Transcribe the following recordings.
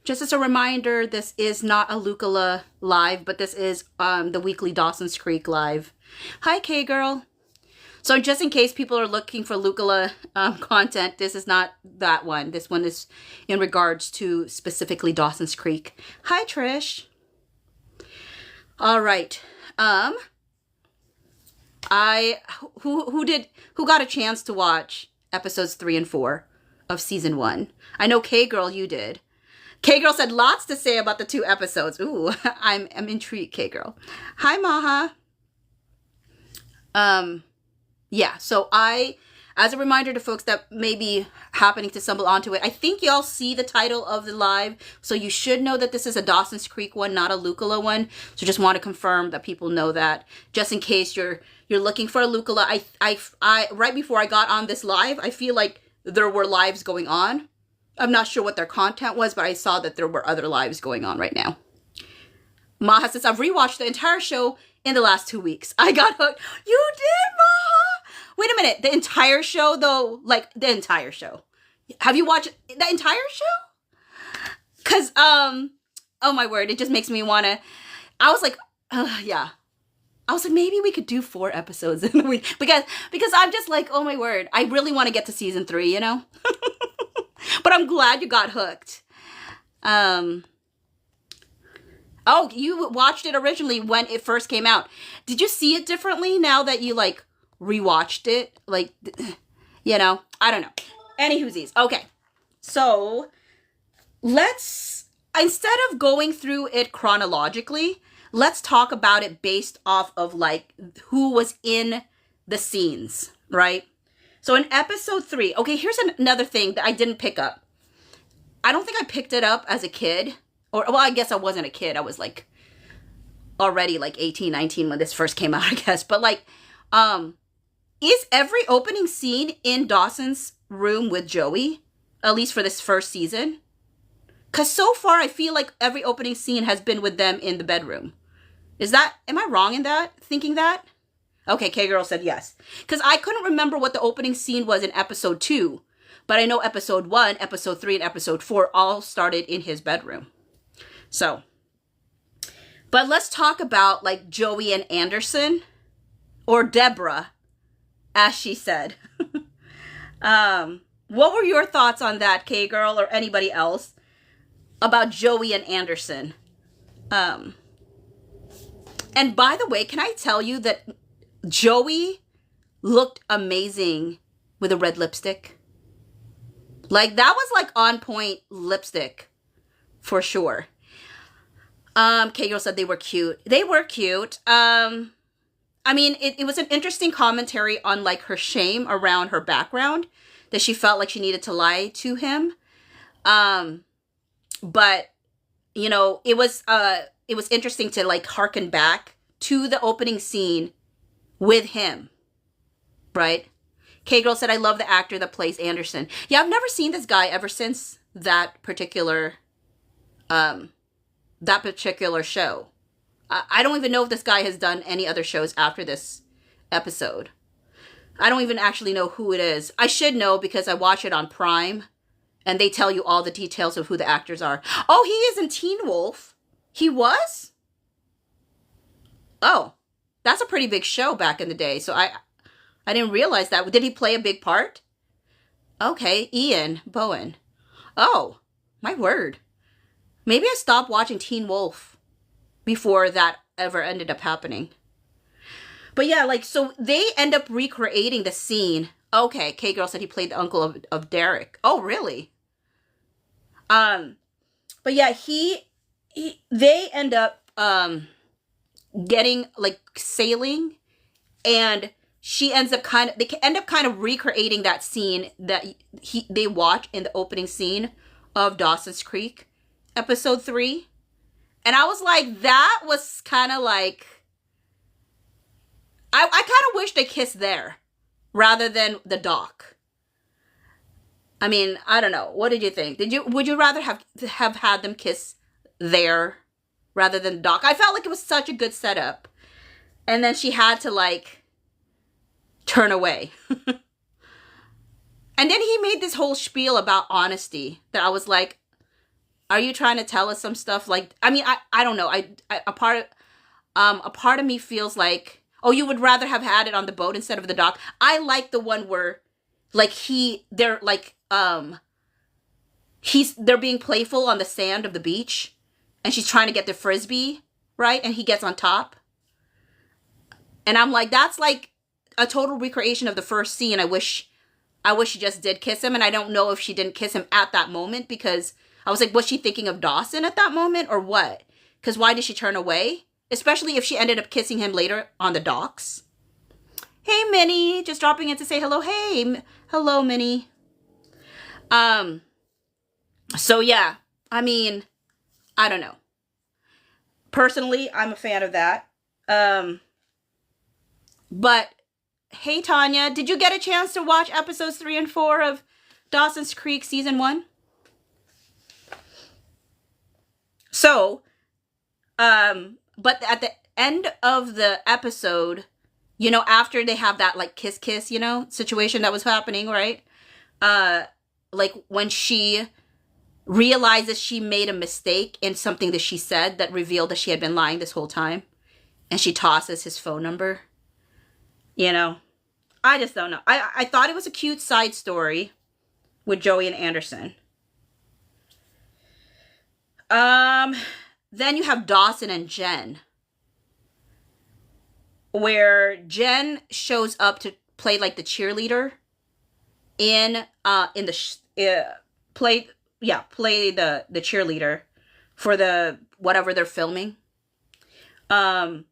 Just as a reminder, this is not a Lucala live, but this is the weekly Dawson's Creek live. Hi, K-Girl. So just in case people are looking for Lucala content, this is not that one. This one is in regards to specifically Dawson's Creek. Hi, Trish. All right. Who got a chance to watch episodes 3 and 4 of season 1? I know K-Girl, you did. K-Girl said lots to say about the 2 episodes. Ooh, I'm intrigued, K-Girl. Hi, Maha. Yeah, so as a reminder to folks that may be happening to stumble onto it, I think y'all see the title of the live, so you should know that this is a Dawson's Creek one, not a Lucala one. So just want to confirm that people know that, just in case you're looking for a Lucala. I right before I got on this live, I feel like there were lives going on. I'm not sure what their content was, but I saw that there were other lives going on right now. Maha says, I've rewatched the entire show in the last 2 weeks. I got hooked. You did, Maha? Wait a minute. The entire show, though? Like, the entire show. Have you watched the entire show? Because, oh my word, it just makes me want to... I was like, yeah. I was like, maybe we could do 4 episodes in a week. Because I'm just like, oh my word. I really want to get to season 3, you know? But I'm glad you got hooked. Oh, you watched it originally when it first came out. Did you see it differently now that you, like, rewatched it? Like, you know? I don't know. Anywhoosies. Okay. So, instead of going through it chronologically, let's talk about it based off of, like, who was in the scenes, right? So in episode 3, okay, here's another thing that I didn't pick up. I don't think I picked it up as a kid. Well, I guess I wasn't a kid. I was like already like 18, 19 when this first came out, I guess. But like, is every opening scene in Dawson's room with Joey? At least for this first season? Because so far I feel like every opening scene has been with them in the bedroom. Am I wrong in that? Thinking that? Okay, K-Girl said yes. Because I couldn't remember what the opening scene was in episode 2. But I know episode 1, episode 3, and episode 4 all started in his bedroom. So, but let's talk about like Joey and Anderson. Or Deborah, as she said. What were your thoughts on that, K-Girl, or anybody else? About Joey and Anderson? And by the way, can I tell you that Joey looked amazing with a red lipstick. Like, that was like on point lipstick for sure. K-Girl said they were cute. They were cute. I mean, it was an interesting commentary on like her shame around her background, that she felt like she needed to lie to him. But you know, it was interesting to like harken back to the opening scene with him, right? K-Girl said, I love the actor that plays Anderson. Yeah, I've never seen this guy ever since that particular show. I don't even know if this guy has done any other shows after this episode. I don't even actually know who it is. I should know because I watch it on Prime and they tell you all the details of who the actors are. Oh, he is in Teen Wolf. He was? Oh. That's a pretty big show back in the day. So I didn't realize that. Did he play a big part? Okay, Ian Bowen. Oh, my word. Maybe I stopped watching Teen Wolf before that ever ended up happening. But yeah, like, so they end up recreating the scene. Okay, K-Girl said he played the uncle of Derek. Oh, really? But yeah, they end up getting like sailing, and they end up kind of recreating that scene that they watch in the opening scene of Dawson's Creek episode 3. And I was like, that was kind of like, I kind of wish they kissed there rather than the dock. I mean, I don't know. What did you think? Would you rather have had them kiss there rather than dock? I felt like it was such a good setup. And then she had to like turn away. And then he made this whole spiel about honesty that I was like, Are you trying to tell us some stuff? Like, I mean, I don't know. A part of me feels like, oh, you would rather have had it on the boat instead of the dock. I like the one where, like, they're like, they're being playful on the sand of the beach, and she's trying to get the frisbee, right? And he gets on top. And I'm like, that's like a total recreation of the first scene. I wish she just did kiss him, and I don't know if she didn't kiss him at that moment, because I was like, was she thinking of Dawson at that moment or what? Because why did she turn away? Especially if she ended up kissing him later on the docks. Hey, Minnie, just dropping in to say hello. Hey, hello, Minnie. So yeah, I mean, I don't know. Personally, I'm a fan of that. But hey, Tanya, did you get a chance to watch episodes 3 and 4 of Dawson's Creek season 1? So, but at the end of the episode, you know, after they have that like kiss, you know, situation that was happening, right? Like when she realizes she made a mistake in something that she said that revealed that she had been lying this whole time, and she tosses his phone number. You know, I just don't know. I thought it was a cute side story with Joey and Anderson. Then you have Dawson and Jen, where Jen shows up to play like the cheerleader play the cheerleader for the whatever they're filming. And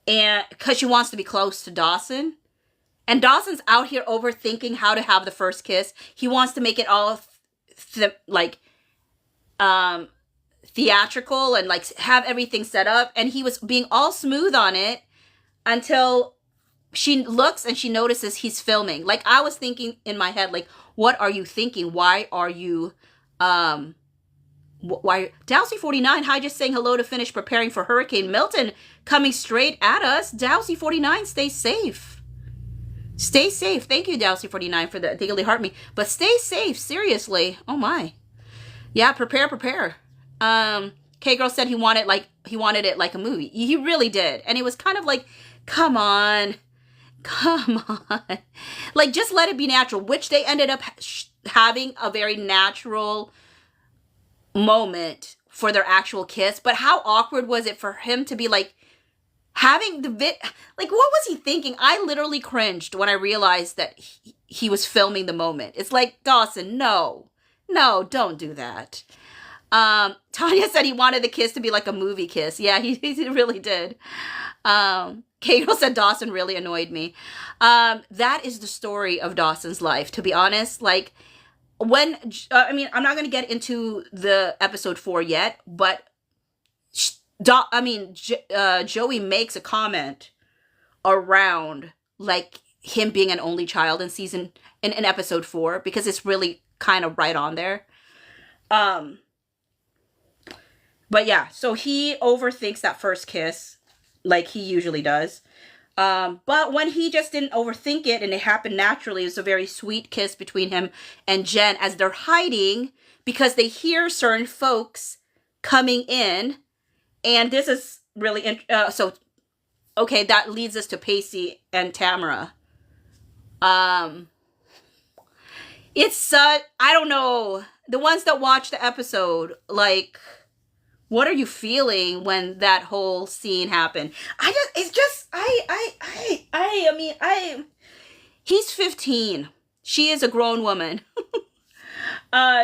because she wants to be close to Dawson. And Dawson's out here overthinking how to have the first kiss. He wants to make it all theatrical and like have everything set up. And he was being all smooth on it until she looks and she notices he's filming. Like, I was thinking in my head, like, what are you thinking? Why are you, Dowsy49, hi, just saying hello to finish preparing for Hurricane Milton coming straight at us. Dowsy49, stay safe. Stay safe. Thank you, Dowsy49, for the daily heart me. But stay safe, seriously. Oh my. Yeah, prepare. K-Girl said he wanted it like a movie. He really did. And it was kind of like, come on. Like, just let it be natural, which they ended up having a very natural moment for their actual kiss. But how awkward was it for him to be like having the bit, like, what was he thinking? I literally cringed when I realized that he was filming the moment. It's like, Dawson, no, don't do that. Tanya said he wanted the kiss to be like a movie kiss. Yeah, he really did. K-Girl said Dawson really annoyed me. That is the story of Dawson's life, to be honest. Like, when, I'm not going to get into the episode 4 yet, but Joey makes a comment around like him being an only child in episode 4, because it's really kind of right on there. But yeah, so he overthinks that first kiss like he usually does. But when he just didn't overthink it and it happened naturally, it was a very sweet kiss between him and Jen as they're hiding because they hear certain folks coming in. And this is really, okay, that leads us to Pacey and Tamara. It's, I don't know, the ones that watch the episode, like, what are you feeling when that whole scene happened? He's 15. She is a grown woman.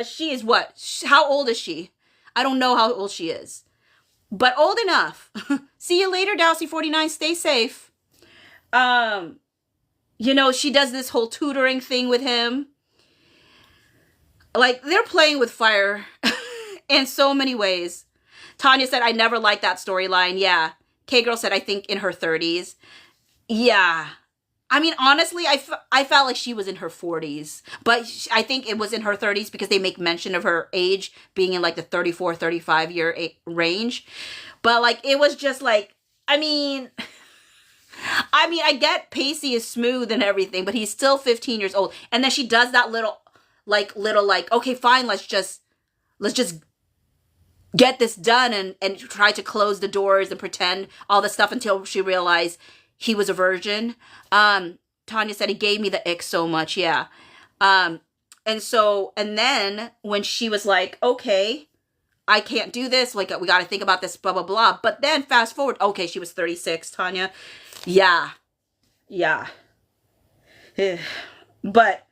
She is what? How old is she? I don't know how old she is. But old enough. See you later, Dowsy49. Stay safe. She does this whole tutoring thing with him. Like, they're playing with fire in so many ways. Tanya said, I never liked that storyline. Yeah. K-Girl said, I think in her 30s. Yeah. I mean, honestly, I felt like she was in her 40s. But I think it was in her 30s because they make mention of her age being in like the 34, 35 year range. But like, it was just like, I get Pacey is smooth and everything, but he's still 15 years old. And then she does that little, okay, fine, let's just let's just get this done and try to close the doors and pretend all this stuff until she realized he was a virgin. Tanya said he gave me the ick so much. Yeah. And then when she was like, okay, I can't do this. Like, we got to think about this, blah, blah, blah. But then fast forward. Okay, she was 36, Tanya. Yeah. Yeah. But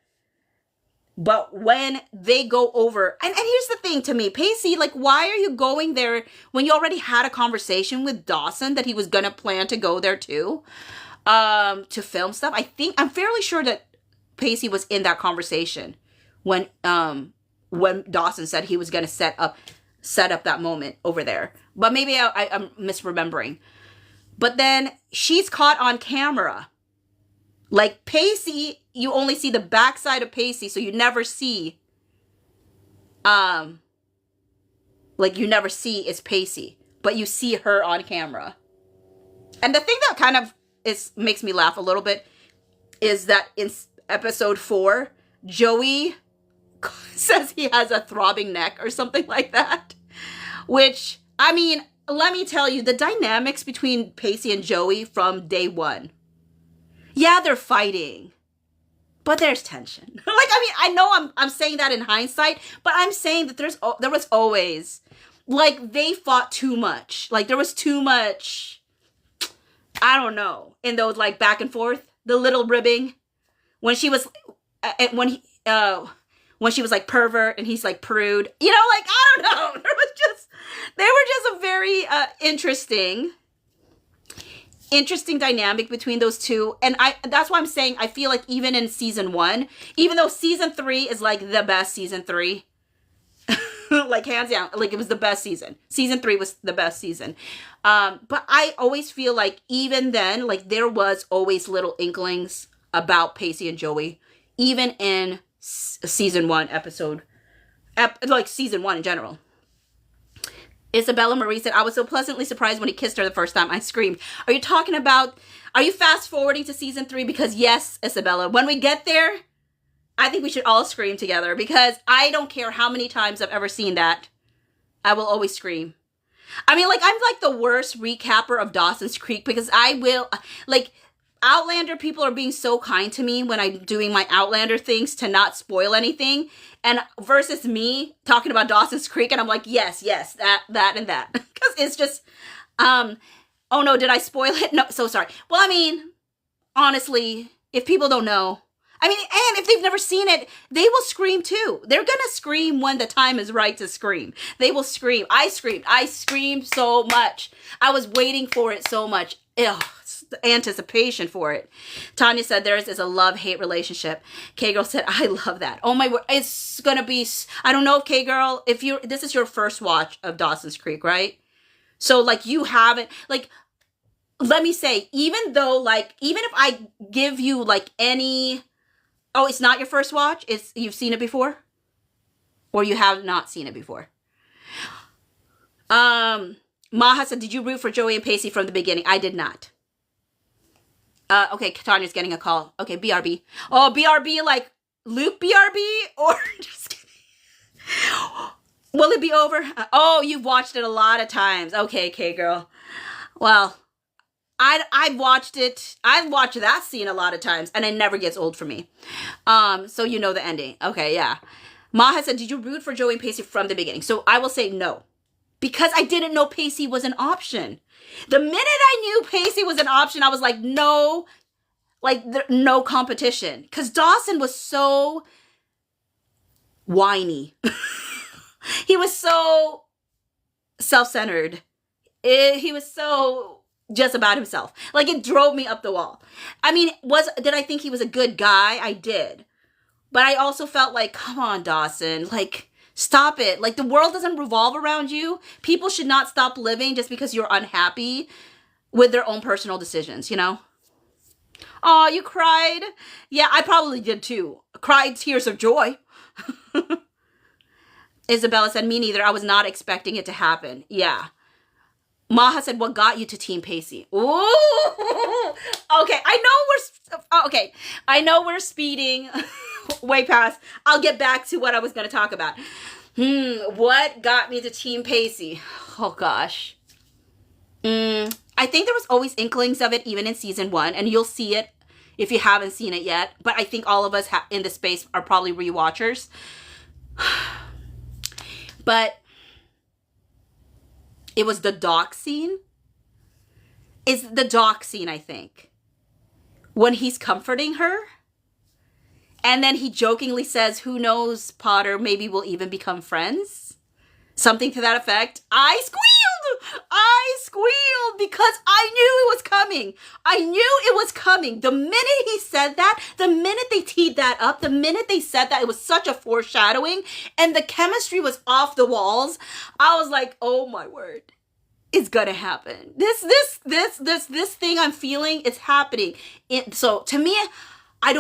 when they go over, and here's the thing to me, Pacey, like, why are you going there when you already had a conversation with Dawson that he was going to plan to go there too, to film stuff? I'm fairly sure that Pacey was in that conversation when Dawson said he was going to set up that moment over there. But maybe I'm misremembering. But then she's caught on camera. Like Pacey, you only see the backside of Pacey, so you never see, you never see it's Pacey, but you see her on camera. And the thing that kind of makes me laugh a little bit is that in episode 4, Joey says he has a throbbing neck or something like that. Which, I mean, let me tell you, the dynamics between Pacey and Joey from day one. Yeah, they're fighting, but there's tension. I know I'm saying that in hindsight, but I'm saying that there was always, they fought too much. There was too much, I don't know, in those, back and forth, the little ribbing. When she was, when she was pervert and he's prude, I don't know. They were just a very interesting dynamic between those two. And that's why I'm saying I feel like even in season 1, even though season 3 is the best season 3, hands down, it was the best season. Season 3 was the best season. But I always feel even then, there was always little inklings about Pacey and Joey, even in season 1 episode, season 1 in general. Isabella Marie said, I was so pleasantly surprised when he kissed her the first time. I screamed. Are you fast forwarding to season 3? Because yes, Isabella, when we get there, I think we should all scream together, because I don't care how many times I've ever seen that. I will always scream. I mean, I'm the worst recapper of Dawson's Creek, because I will, Outlander people are being so kind to me when I'm doing my Outlander things to not spoil anything. And versus me talking about Dawson's Creek, and I'm like, yes, that, and that. Because it's just, oh no, did I spoil it? No, so sorry. Well, I mean, honestly, if people don't know, and if they've never seen it, they will scream too. They're gonna scream when the time is right to scream. They will scream. I screamed so much. I was waiting for it so much. Ugh. Anticipation for it. Tanya said theirs is a love-hate relationship. K-Girl said, I love that. Oh my word. It's gonna be, I don't know if K-Girl, this is your first watch of Dawson's Creek, right? So you haven't, let me say, even though even if I give you any, oh, it's not your first watch, you've seen it before? Or you have not seen it before? Maha said, did you root for Joey and Pacey from the beginning? I did not. Okay, Tanya's getting a call. Okay, BRB. Oh, BRB Luke BRB? Or just kidding. Will it be over? Oh, you've watched it a lot of times. Okay, K-Girl. Well, I've watched it. I've watched that scene a lot of times, and it never gets old for me. So you know the ending. Okay, yeah. Maha said, did you root for Joey and Pacey from the beginning? So I will say no. Because I didn't know Pacey was an option. The minute I knew Pacey was an option, I was like, no, no competition. Because Dawson was so whiny. He was so self-centered. He was so just about himself. It drove me up the wall. Did I think he was a good guy? I did. But I also felt come on, Dawson, stop it. The world doesn't revolve around you. People should not stop living just because you're unhappy with their own personal decisions, Oh, you cried? Yeah, I probably did too. Cried tears of joy. Isabella said, me neither. I was not expecting it to happen. Yeah. Maha said, what got you to Team Pacey? Ooh. Okay, I know we're speeding way past. I'll get back to what I was going to talk about. What got me to Team Pacey? Oh gosh. I think there was always inklings of it even in season 1, and you'll see it if you haven't seen it yet. But I think all of us in this space are probably rewatchers. But it was the dock scene. It's the dock scene, I think. When he's comforting her. And then he jokingly says, who knows, Potter, maybe we'll even become friends. Something to that effect. I squealed because I knew it was coming. I knew it was coming. The minute he said that, the minute they teed that up, the minute they said that, it was such a foreshadowing. And the chemistry was off the walls. I was like, oh my word. It's gonna happen. This thing I'm feeling is happening. So to me, I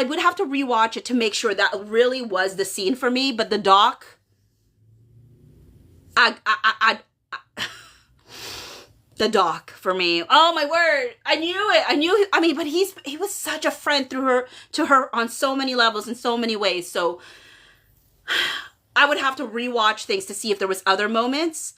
would have to rewatch it to make sure that really was the scene for me. But the doc, the doc for me. Oh my word! I knew it. I mean, but he was such a friend to her on so many levels in so many ways. So I would have to rewatch things to see if there was other moments.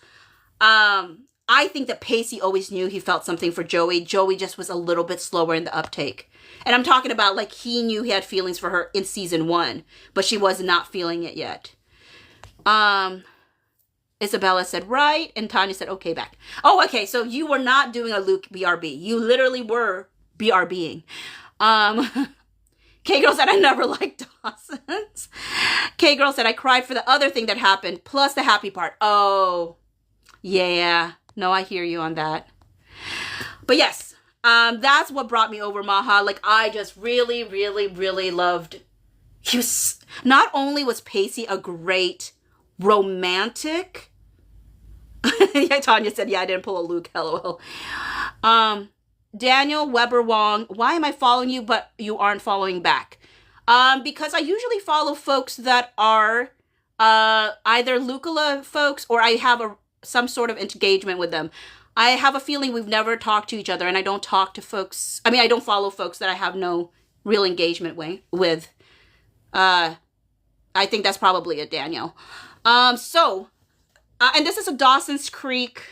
I think that Pacey always knew he felt something for Joey. Joey just was a little bit slower in the uptake. And I'm talking about like he knew he had feelings for her in season 1, but she was not feeling it yet. Isabella said, right. And Tanya said, okay, back. Oh, okay. So you were not doing a Luke BRB. You literally were BRBing. K-Girl said, I never liked Dawson's. K-Girl said, I cried for the other thing that happened, plus the happy part. Oh, yeah. No, I hear you on that. But yes, that's what brought me over Maha. Like, I just really, really, really loved. Not only was Pacey a great romantic. Yeah, Tanya said, yeah, I didn't pull a Luke, lol. Daniel Weber Wong, why am I following you, but you aren't following back? Because I usually follow folks that are either Lucala folks or I have some sort of engagement with them. I have a feeling we've never talked to each other, and I don't talk to folks. I mean, I don't follow folks that I have no real engagement with. I think that's probably it, Daniel. And this is a Dawson's Creek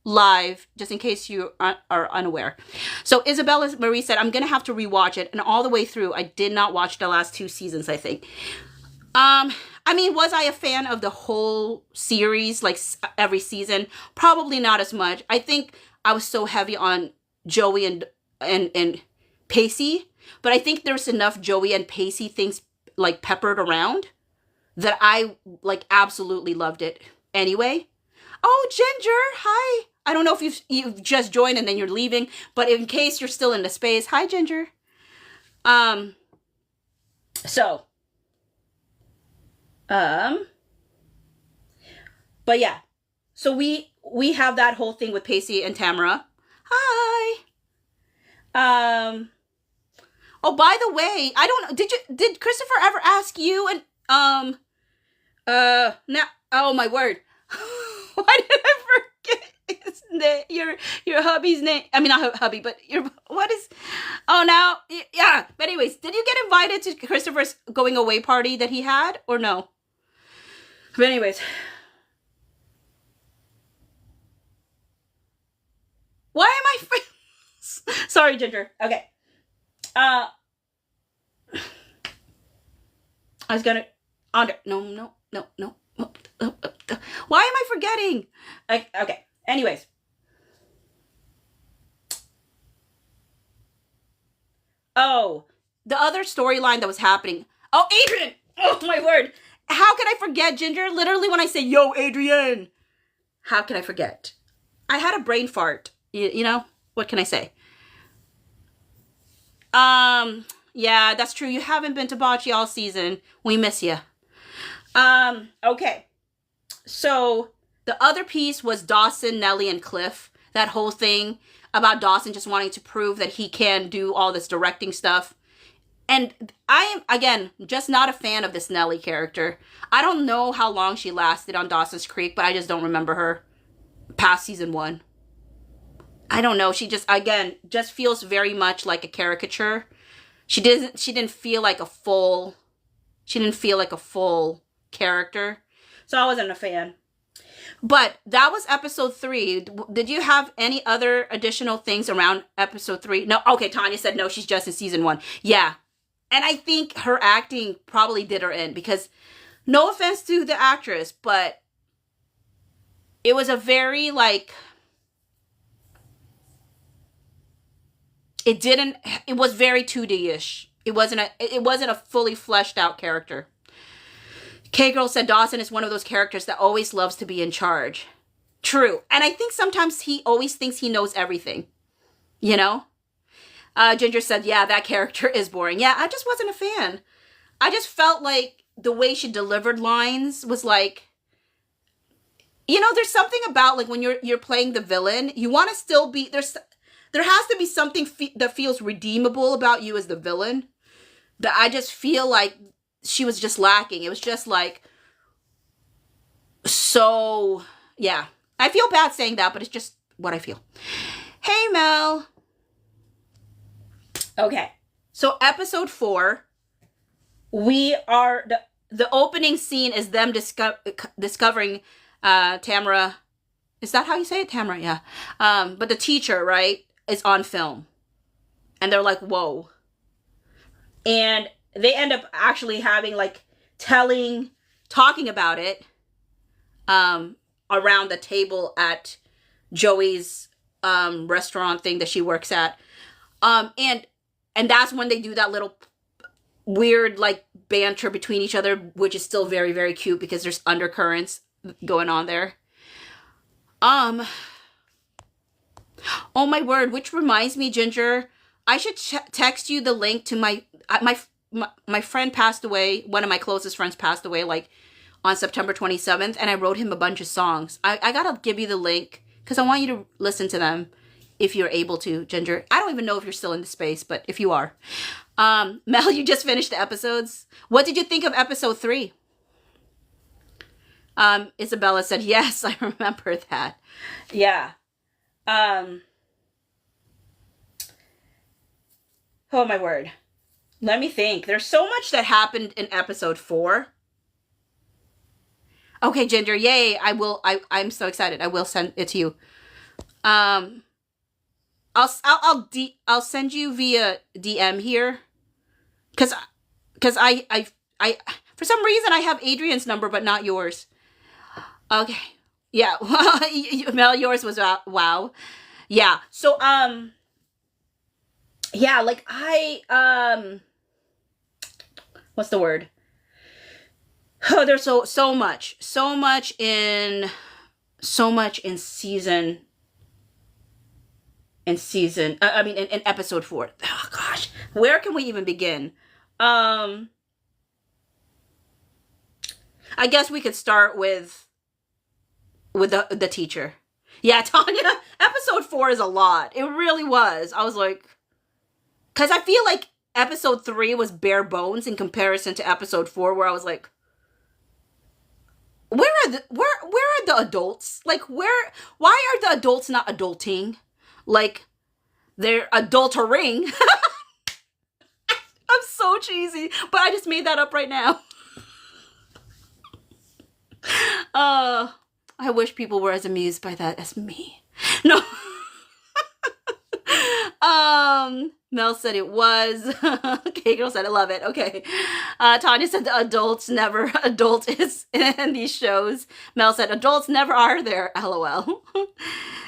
live, just in case you are unaware. So Isabella Marie said, I'm going to have to rewatch it. And all the way through, I did not watch the last 2 seasons, I think. I mean, was I a fan of the whole series, like every season? Probably not as much. I think I was so heavy on Joey and Pacey, but I think there's enough Joey and Pacey things like peppered around that I like absolutely loved it anyway. Oh, Ginger, hi. I don't know if you've just joined and then you're leaving, but in case you're still in the space, hi, Ginger. But yeah, so we have that whole thing with Pacey and Tamara. Hi. Oh, by the way, I don't know. Did Christopher ever ask you and now? Oh my word. Why did I forget his name? Your hubby's name? I mean, not hubby, but what is? Oh, now, yeah. But anyways, did you get invited to Christopher's going away party that he had, or no? But anyways, why am I? Sorry, Ginger. Okay. I was gonna. No. Why am I forgetting? Okay. Anyways. Oh, the other storyline that was happening. Oh, Adrian! Oh, my word. How can I forget, Ginger? Literally when I say, yo, Adrian. How can I forget? I had a brain fart. You know? What can I say? Yeah, that's true. You haven't been to Bocce all season. We miss you. Okay. So the other piece was Dawson, Nellie, and Cliff. That whole thing about Dawson just wanting to prove that he can do all this directing stuff. And I am, again, just not a fan of this Nellie character. I don't know how long she lasted on Dawson's Creek, but I just don't remember her past season 1. I don't know. She just, again, just feels very much like a caricature. She didn't feel like a full character. So I wasn't a fan. But that was episode 3. Did you have any other additional things around episode 3? No. Okay, Tanya said no, she's just in season 1. Yeah. And I think her acting probably did her in, because no offense to the actress, but it was a very like, it was very 2D-ish. It wasn't a fully fleshed out character. K-Girl said Dawson is one of those characters that always loves to be in charge. True. And I think sometimes he always thinks he knows everything. You know? Ginger said, yeah, that character is boring. Yeah, I just wasn't a fan. I just felt like the way she delivered lines was like, you know, there's something about like when you're playing the villain, you want to still be, there has to be something that feels redeemable about you as the villain. But I just feel like she was just lacking. It was just like, so, yeah. I feel bad saying that, but it's just what I feel. Hey, Mel. Okay. So episode 4, we are, the opening scene is them discovering Tamara. Is that how you say it? Tamara, yeah. But the teacher, right, is on film. And they're like, whoa. And they end up actually having like talking about it around the table at Joey's restaurant thing that she works at. And that's when they do that little weird like banter between each other, which is still very, very cute because there's undercurrents going on there. Oh my word, which reminds me, Ginger, I should text you the link to my friend passed away. One of my closest friends passed away like on September 27th, and I wrote him a bunch of songs. I gotta give you the link because I want you to listen to them if you're able to, Ginger. I don't even know if you're still in the space, but if you are. Mel, you just finished the episodes. What did you think of episode 3? Isabella said, yes, I remember that. Yeah. Oh my word. Let me think. There's so much that happened in episode 4. Okay, Ginger, yay. I'm so excited. I will send it to you. I'll send you via DM here. Cause I for some reason I have Adrian's number, but not yours. Okay. Yeah. Mel, yours was wow. Yeah. So, yeah, like what's the word? Oh, there's so much in season. In episode 4. Oh gosh, where can we even begin? I guess we could start with the teacher. Yeah, Tanya, episode 4 is a lot. It really was. I was like, because I feel like episode 3 was bare bones in comparison to episode 4, where I was like, where are the adults? Like, why are the adults not adulting? Like, they're adultering. I'm so cheesy, but I just made that up right now. I wish people were as amused by that as me. No. Mel said it was. K-Girl said I love it. Okay. Tanya said the adults never adult is in these shows. Mel said adults never are there. LOL.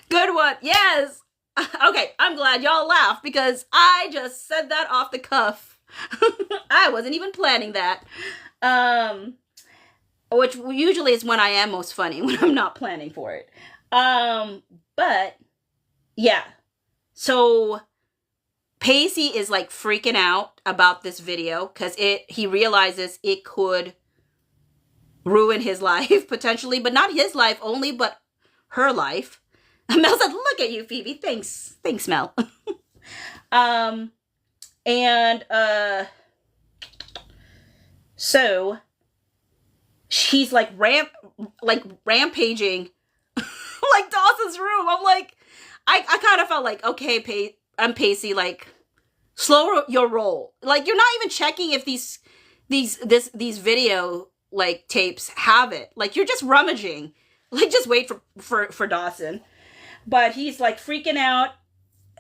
Good one. Yes. Okay. I'm glad y'all laughed because I just said that off the cuff. I wasn't even planning that. Which usually is when I am most funny, when I'm not planning for it. But yeah. So Pacey is like freaking out about this video because he realizes it could ruin his life potentially, but not his life only, but her life. Mel said, "Look at you, Phoebe. Thanks, Mel." So she's like rampaging like Dawson's room. I'm like, I kind of felt like, okay, I'm Pacey, like, slow your roll. Like, you're not even checking if these video like tapes, have it. Like, you're just rummaging. Like, just wait for Dawson. But he's like freaking out.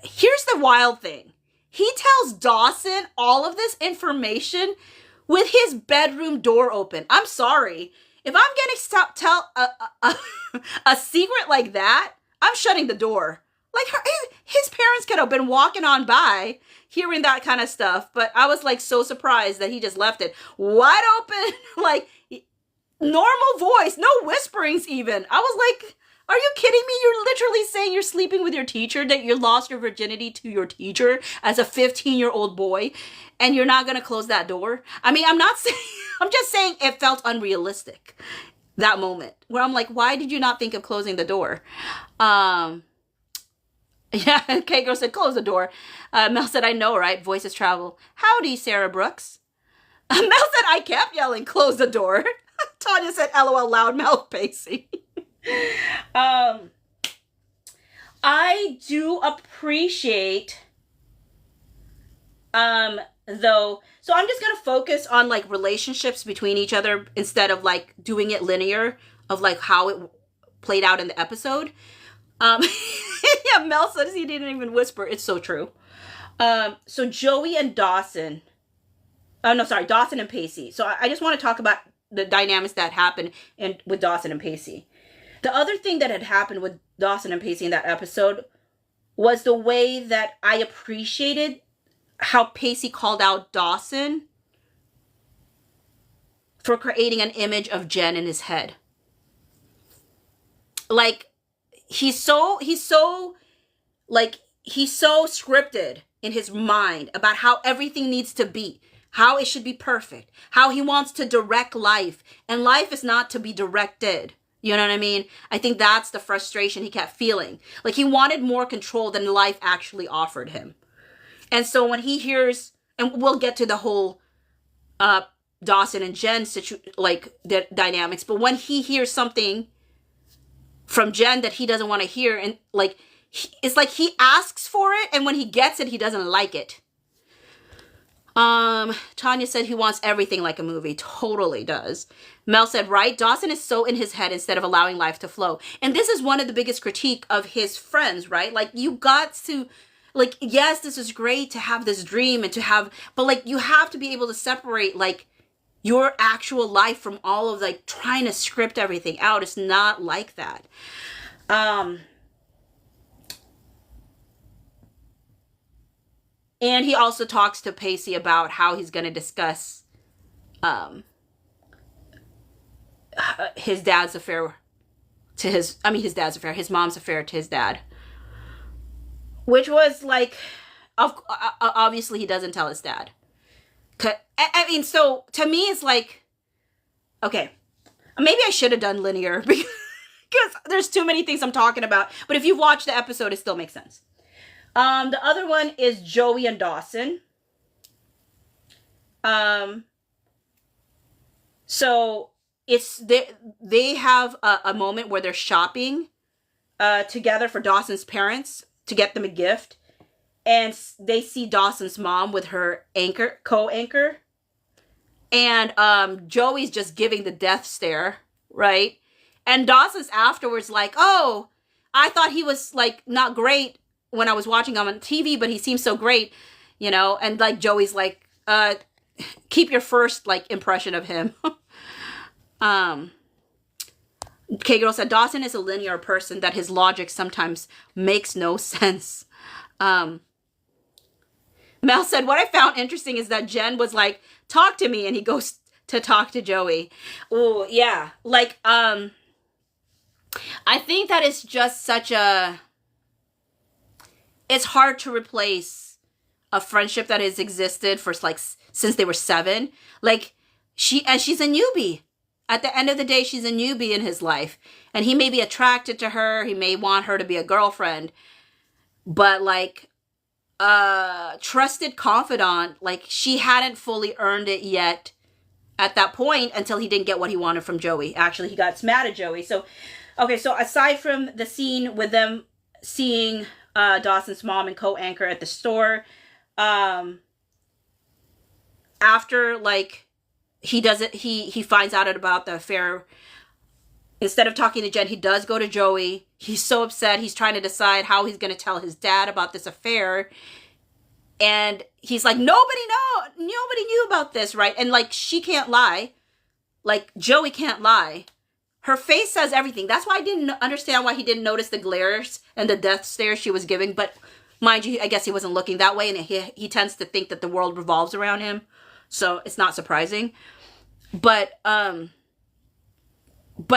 Here's the wild thing. He tells Dawson all of this information with his bedroom door open. I'm sorry. If I'm getting tell a secret like that, I'm shutting the door. Like, his parents could have been walking on by hearing that kind of stuff. But I was like so surprised that he just left it wide open. Like, normal voice, no whisperings even. I was like, are you kidding me? You're literally saying you're sleeping with your teacher, that you lost your virginity to your teacher as a 15-year-old boy, and you're not going to close that door? I mean, I'm not saying, I'm just saying it felt unrealistic, that moment, where I'm like, why did you not think of closing the door? Yeah, K-Girl said, close the door. Mel said, I know, right? Voices travel. Howdy, Sarah Brooks. Mel said, I kept yelling, close the door. Tanya said, LOL, loudmouth Pacey. I do appreciate, though, so I'm just gonna focus on, like, relationships between each other instead of, like, doing it linear of, like, how it played out in the episode. Yeah, Mel says he didn't even whisper. It's so true. So Joey and Dawson. Oh, no, sorry. Dawson and Pacey. So I just want to talk about the dynamics that happened with Dawson and Pacey. The other thing that had happened with Dawson and Pacey in that episode was the way that I appreciated how Pacey called out Dawson for creating an image of Jen in his head. Like, he's so scripted in his mind about how everything needs to be, how it should be perfect, how he wants to direct life, and life is not to be directed. You know what I mean? I think that's the frustration he kept feeling. Like, he wanted more control than life actually offered him. And so when he hears, and we'll get to the whole Dawson and Jen the dynamics, but when he hears something from Jen that he doesn't want to hear, and like, it's like he asks for it, and when he gets it, he doesn't like it. Tanya said he wants everything like a movie. Totally does. Mel said, right? Dawson is so in his head instead of allowing life to flow. And this is one of the biggest critique of his friends, right? Like, you got to, like, yes, this is great to have this dream and to have, but like, you have to be able to separate, like, your actual life from all of, like, trying to script everything out. It's not like that. And he also talks to Pacey about how he's going to discuss his dad's affair to his mom's affair to his dad. Which was like, obviously he doesn't tell his dad. I mean, so to me it's like, okay, maybe I should have done linear because there's too many things I'm talking about. But if you've watched the episode, it still makes sense. The other one is Joey and Dawson. So it's they have a moment where they're shopping together for Dawson's parents to get them a gift, and they see Dawson's mom with her co-anchor, and Joey's just giving the death stare, right? And Dawson's afterwards like, oh, I thought he was like not great when I was watching him on TV, but he seems so great, you know? And like Joey's like, keep your first like impression of him. K-Girl said, Dawson is a linear person that his logic sometimes makes no sense. Mel said, what I found interesting is that Jen was like, talk to me, and he goes to talk to Joey. Oh, yeah. Like, I think that is just such a, it's hard to replace a friendship that has existed for like since they were 7. Like, she's a newbie. At the end of the day, she's a newbie in his life, and he may be attracted to her. He may want her to be a girlfriend, but like, trusted confidant, like, she hadn't fully earned it yet at that point until he didn't get what he wanted from Joey. Actually, he got mad at Joey. So, okay, so aside from the scene with them seeing Dawson's mom and co-anchor at the store, after like he doesn't, he finds out about the affair. Instead of talking to Jen, he does go to Joey. He's so upset. He's trying to decide how he's going to tell his dad about this affair. And he's like, nobody knew about this, right? And like, she can't lie. Like, Joey can't lie. Her face says everything. That's why I didn't understand why he didn't notice the glares and the death stare she was giving. But mind you, I guess he wasn't looking that way. And he tends to think that the world revolves around him. So it's not surprising. But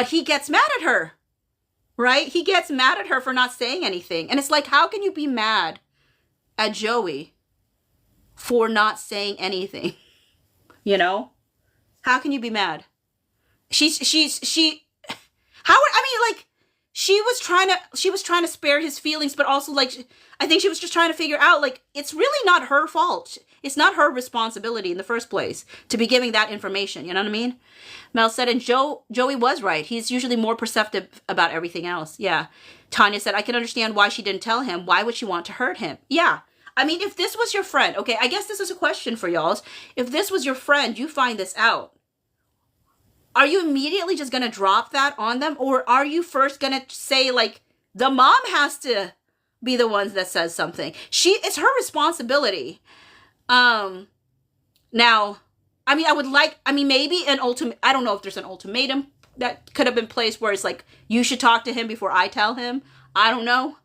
he gets mad at her, right? He gets mad at her for not saying anything. And it's like, how can you be mad at Joey for not saying anything? You know? How can you be mad? She was trying to spare his feelings, but also like, I think she was just trying to figure out, like, it's really not her fault. It's not her responsibility in the first place to be giving that information. You know what I mean? Mel said, and Joey was right. He's usually more perceptive about everything else. Yeah. Tanya said, I can understand why she didn't tell him. Why would she want to hurt him? Yeah. I mean, if this was your friend, okay, I guess this is a question for y'all. If this was your friend, you find this out. Are you immediately just going to drop that on them? Or are you first going to say, like, the mom has to be the ones that says something? It's her responsibility. Now, I mean, maybe an ultimate, I don't know if there's an ultimatum that could have been placed where it's like, you should talk to him before I tell him. I don't know.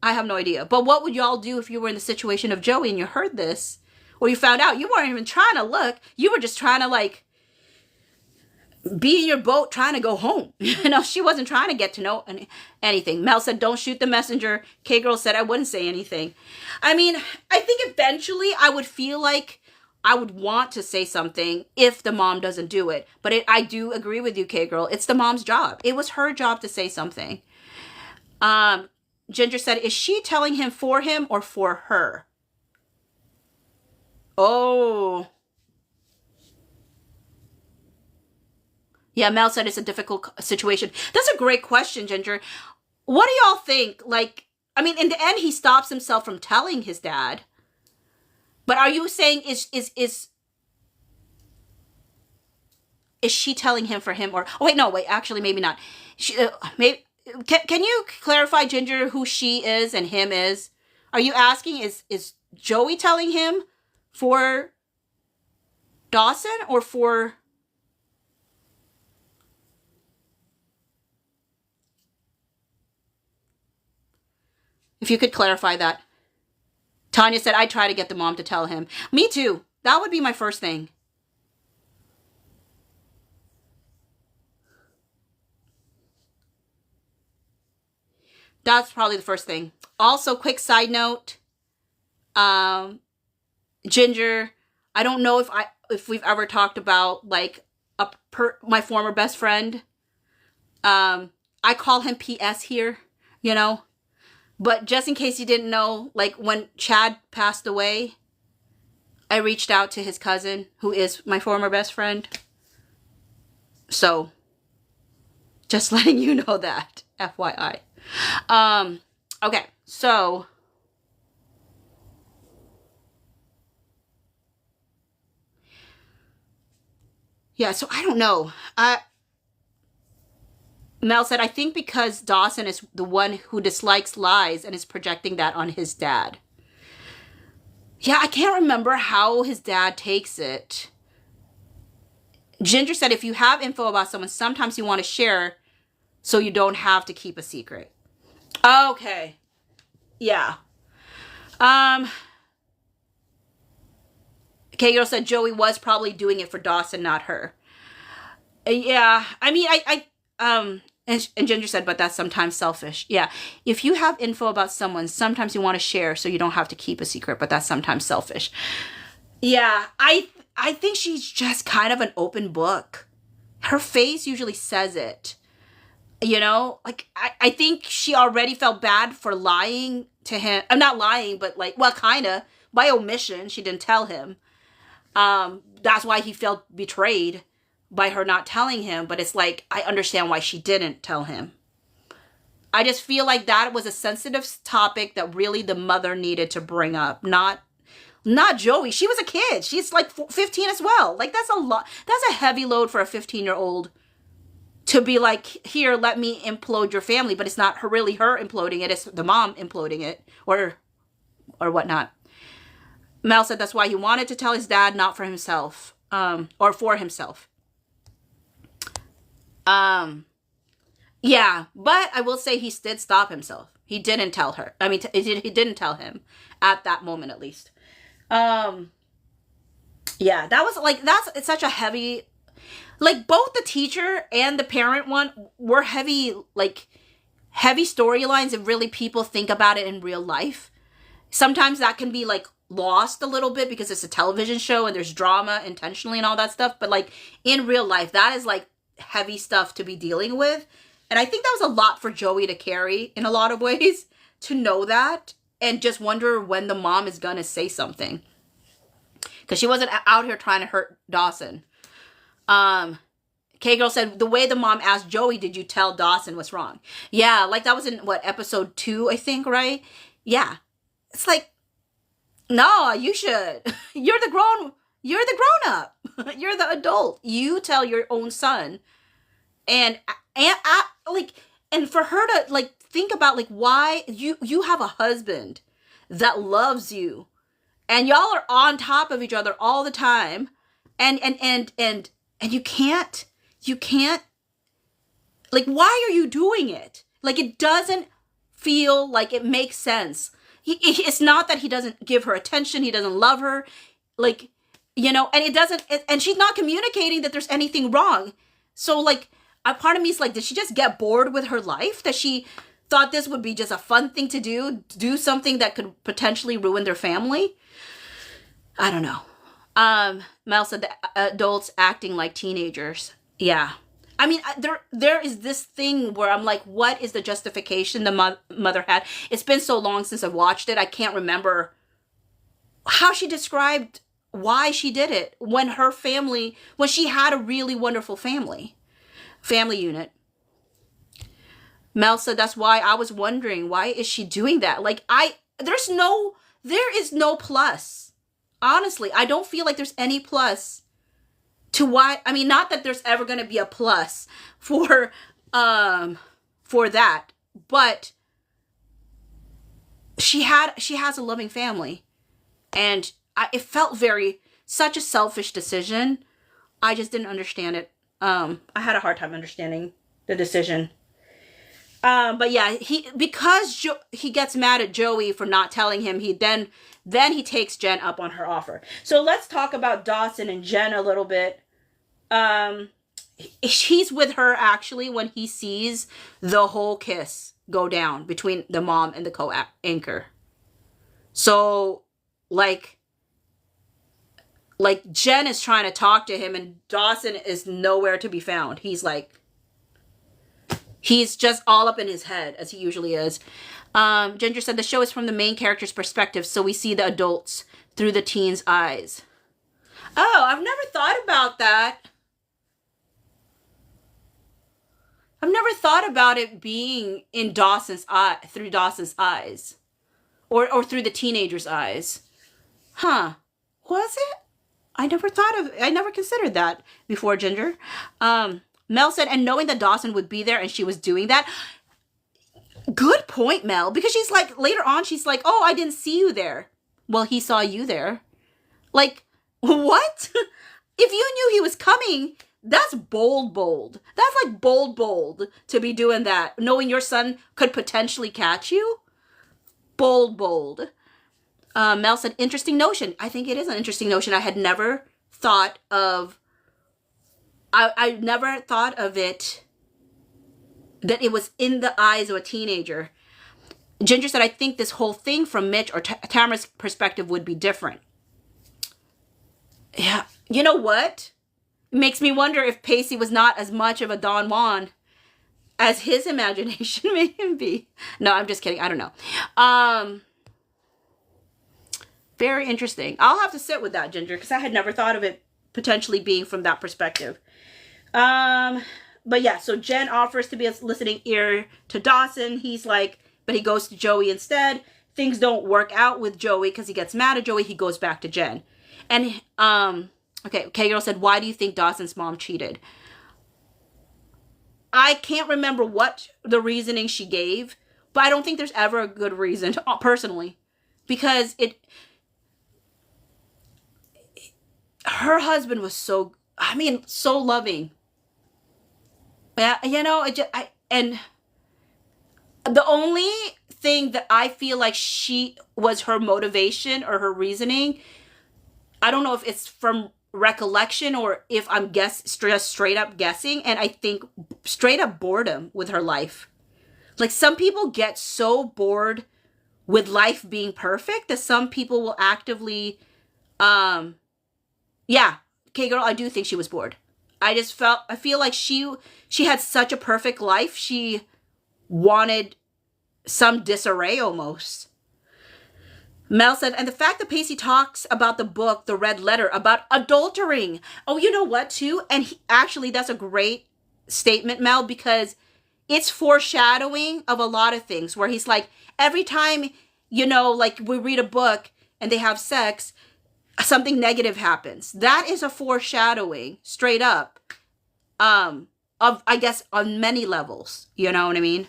I have no idea. But what would y'all do if you were in the situation of Joey and you heard this? Or you found out you weren't even trying to look. You were just trying to, like, be in your boat trying to go home. You know, she wasn't trying to get to know anything. Mel said, don't shoot the messenger. K-Girl said, I wouldn't say anything. I mean, I think eventually I would feel like I would want to say something if the mom doesn't do it. But I do agree with you, K-Girl. It's the mom's job. It was her job to say something. Ginger said, is she telling him for him or for her? Oh. Yeah, Mel said it's a difficult situation. That's a great question, Ginger. What do y'all think? Like, I mean, in the end, he stops himself from telling his dad. But are you saying is she telling him for him or? Oh wait, no, wait. Actually, maybe not. Maybe can you clarify, Ginger, who she is and him is? Are you asking is Joey telling him for Dawson or for? If you could clarify that. Tanya said, I'd try to get the mom to tell him. Me too. That would be my first thing. That's probably the first thing. Also, quick side note. Ginger, I don't know if we've ever talked about like my former best friend. I call him PS here, you know. But just in case you didn't know, like when Chad passed away, I reached out to his cousin, who is my former best friend. So, just letting you know that, FYI. Okay, so. Yeah, so I don't know. Mel said, I think because Dawson is the one who dislikes lies and is projecting that on his dad. Yeah, I can't remember how his dad takes it. Ginger said, if you have info about someone, sometimes you want to share so you don't have to keep a secret. Okay. Yeah. K-Girl said Joey was probably doing it for Dawson, not her. Yeah, I mean, and Ginger said, but that's sometimes selfish. Yeah, if you have info about someone, sometimes you want to share so you don't have to keep a secret, but that's sometimes selfish. Yeah, I think she's just kind of an open book. Her face usually says it. You know, like, I think she already felt bad for lying to him. I'm not lying, but like, well, kind of. By omission, she didn't tell him. That's why he felt betrayed by her not telling him. But it's like, I understand why she didn't tell him. I just feel like that was a sensitive topic that really the mother needed to bring up. Not Not Joey. She was a kid. She's like 15 as well. Like, that's a lot. That's a heavy load for a 15-year-old to be like, here, let me implode your family. But it's not really her imploding it. It's the mom imploding it or whatnot. Mel said that's why he wanted to tell his dad, not for himself, or for himself. Yeah, but I will say he did stop himself. He didn't tell her. I mean, he didn't tell him at that moment, at least. Yeah, that was like, it's such a heavy, like both the teacher and the parent one were heavy storylines and really people think about it in real life. Sometimes that can be like lost a little bit because it's a television show and there's drama intentionally and all that stuff. But like in real life, that is like heavy stuff to be dealing with. And I think that was a lot for Joey to carry in a lot of ways, to know that and just wonder when the mom is going to say something. Because she wasn't out here trying to hurt Dawson. K-Girl said, the way the mom asked Joey, did you tell Dawson what's wrong? Yeah, like that was in, episode 2, I think, right? Yeah. It's like, no, you should. You're the grown up. You're the adult. You tell your own son. And for her to like think about like why you have a husband that loves you and y'all are on top of each other all the time and you can't like, why are you doing it? Like, it doesn't feel like it makes sense. It's not that he doesn't give her attention, he doesn't love her, like, you know, and and she's not communicating that there's anything wrong. So like, a part of me is like, did she just get bored with her life? That she thought this would be just a fun thing to do something that could potentially ruin their family? I don't know. Mel said the adults acting like teenagers. Yeah. I mean, there is this thing where I'm like, what is the justification the mother had? It's been so long since I've watched it. I can't remember how she described why she did it when she had a really wonderful family unit. Mel said that's why I was wondering, why is she doing that? Like, there is no plus. Honestly, I don't feel like there's any plus to why. I mean, not that there's ever going to be a plus for that, but she has a loving family, and it felt such a selfish decision. I just didn't understand it. I had a hard time understanding the decision. But yeah, because he gets mad at Joey for not telling him, then he takes Jen up on her offer. So let's talk about Dawson and Jen a little bit. He's with her actually when he sees the whole kiss go down between the mom and the co-anchor. So like Jen is trying to talk to him and Dawson is nowhere to be found. He's just all up in his head, as he usually is. Ginger said the show is from the main character's perspective, so we see the adults through the teens' eyes. Oh, I've never thought about that. I've never thought about it being in through Dawson's eyes. Or through the teenager's eyes. Huh. Was it? I never considered that before, Ginger. Mel said, and knowing that Dawson would be there and she was doing that. Good point, Mel. Because she's like, later on, she's like, oh, I didn't see you there. Well, he saw you there. Like, what? If you knew he was coming, that's bold. That's like bold to be doing that. Knowing your son could potentially catch you. Bold. Mel said, interesting notion. I think it is an interesting notion. I had never thought of... I never thought of it, that it was in the eyes of a teenager. Ginger said, I think this whole thing from Mitch or Tamara's perspective would be different. Yeah. You know what? It makes me wonder if Pacey was not as much of a Don Juan as his imagination made him be. No, I'm just kidding. I don't know. Very interesting. I'll have to sit with that, Ginger, because I had never thought of it potentially being from that perspective. But yeah, so Jen offers to be a listening ear to Dawson. He's like, but he goes to Joey instead. things don't work out with Joey because he gets mad at Joey, he goes back to Jen. And, okay, K-Girl said, why do you think Dawson's mom cheated? I can't remember what the reasoning she gave, but I don't think there's ever a good reason, personally. Because her husband was so loving. Yeah, you know, and the only thing that I feel like she was her motivation or her reasoning, I don't know if it's from recollection or if I'm straight up guessing, and I think straight up boredom with her life. Like, some people get so bored with life being perfect that some people will actively, yeah, okay, girl, I do think she was bored. I feel like she had such a perfect life. She wanted some disarray almost. Mel said, and the fact that Pacey talks about the book, The Red Letter, about adultering. Oh, you know what, too? And actually, that's a great statement, Mel, because it's foreshadowing of a lot of things where he's like, every time, you know, like we read a book and they have sex, something negative happens. That is a foreshadowing, straight up, of, I guess, on many levels. You know what I mean?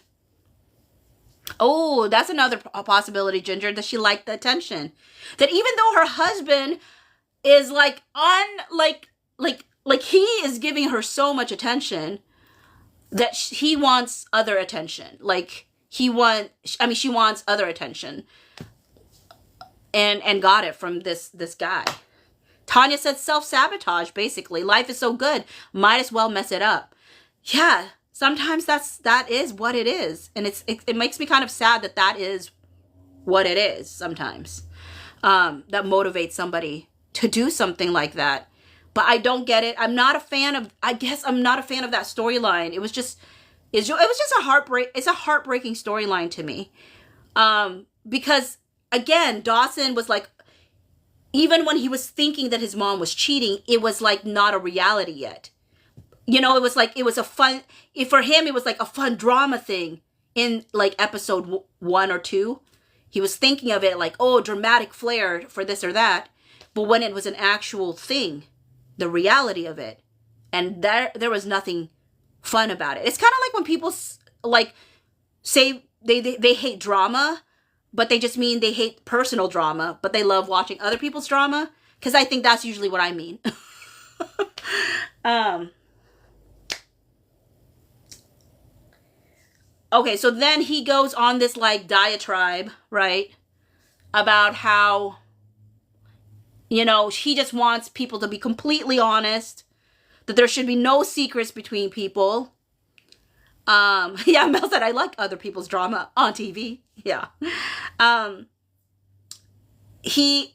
Oh, that's another possibility, Ginger, that she liked the attention. That even though her husband is like he is giving her so much attention, that he wants other attention. Like, she wants other attention. And got it from this guy. Tanya said self-sabotage, basically. Life is so good, might as well mess it up. Yeah, sometimes that is what it is. And it makes me kind of sad that is what it is sometimes. That motivates somebody to do something like that. But I don't get it. I'm not a fan of that storyline. It was just a heartbreak. It's a heartbreaking storyline to me. Because again, Dawson was like, even when he was thinking that his mom was cheating, it was like not a reality yet. You know, it was a fun, for him, it was like a fun drama thing in like episode 1 or 2. He was thinking of it like, oh, dramatic flair for this or that. But when it was an actual thing, the reality of it, and there was nothing fun about it. It's kind of like when people like say they hate drama, but they just mean they hate personal drama, but they love watching other people's drama. Because I think that's usually what I mean. Okay, so then he goes on this like diatribe, right? About how, you know, he just wants people to be completely honest, that there should be no secrets between people. Yeah, Mel said, I like other people's drama on TV. Yeah. He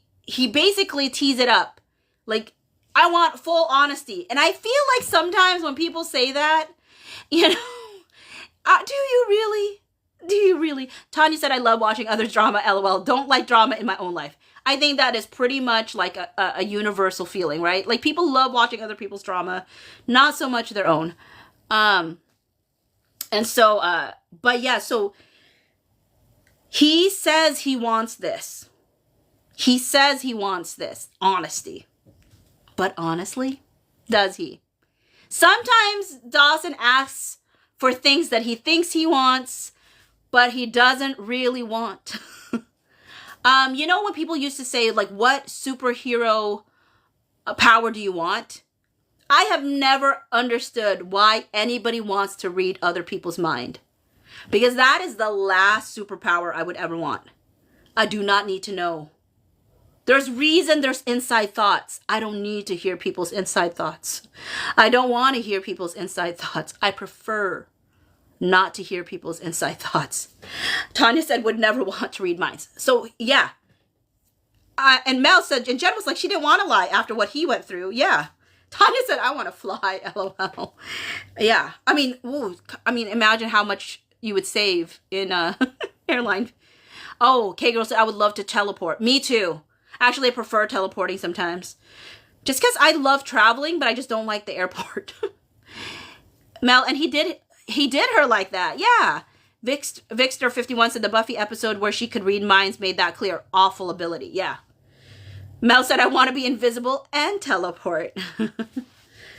basically tees it up. Like, I want full honesty. And I feel like sometimes when people say that, you know, do you really? Do you really? Tanya said, I love watching others' drama, LOL. Don't like drama in my own life. I think that is pretty much like a universal feeling, right? Like, people love watching other people's drama, not so much their own. And so, but yeah, so he says he wants this. He says he wants this. Honesty. But honestly, does he? Sometimes Dawson asks for things that he thinks he wants, but he doesn't really want. You know when people used to say, like, what superhero power do you want? I have never understood why anybody wants to read other people's mind. Because that is the last superpower I would ever want. I do not need to know. There's inside thoughts. I don't need to hear people's inside thoughts. I don't want to hear people's inside thoughts. I prefer not to hear people's inside thoughts. Tanya said would never want to read minds. So yeah. And Mel said, and Jen was like, she didn't want to lie after what he went through. Yeah. Tanya said, I want to fly, LOL. Yeah. I mean, imagine how much you would save in airline. Oh, K-Girl said, I would love to teleport. Me too. Actually, I prefer teleporting sometimes. Just because I love traveling, but I just don't like the airport. Mel, and he did her like that. Yeah. Vixter 51 said the Buffy episode where she could read minds made that clear. Awful ability. Yeah. Mel said, I want to be invisible and teleport.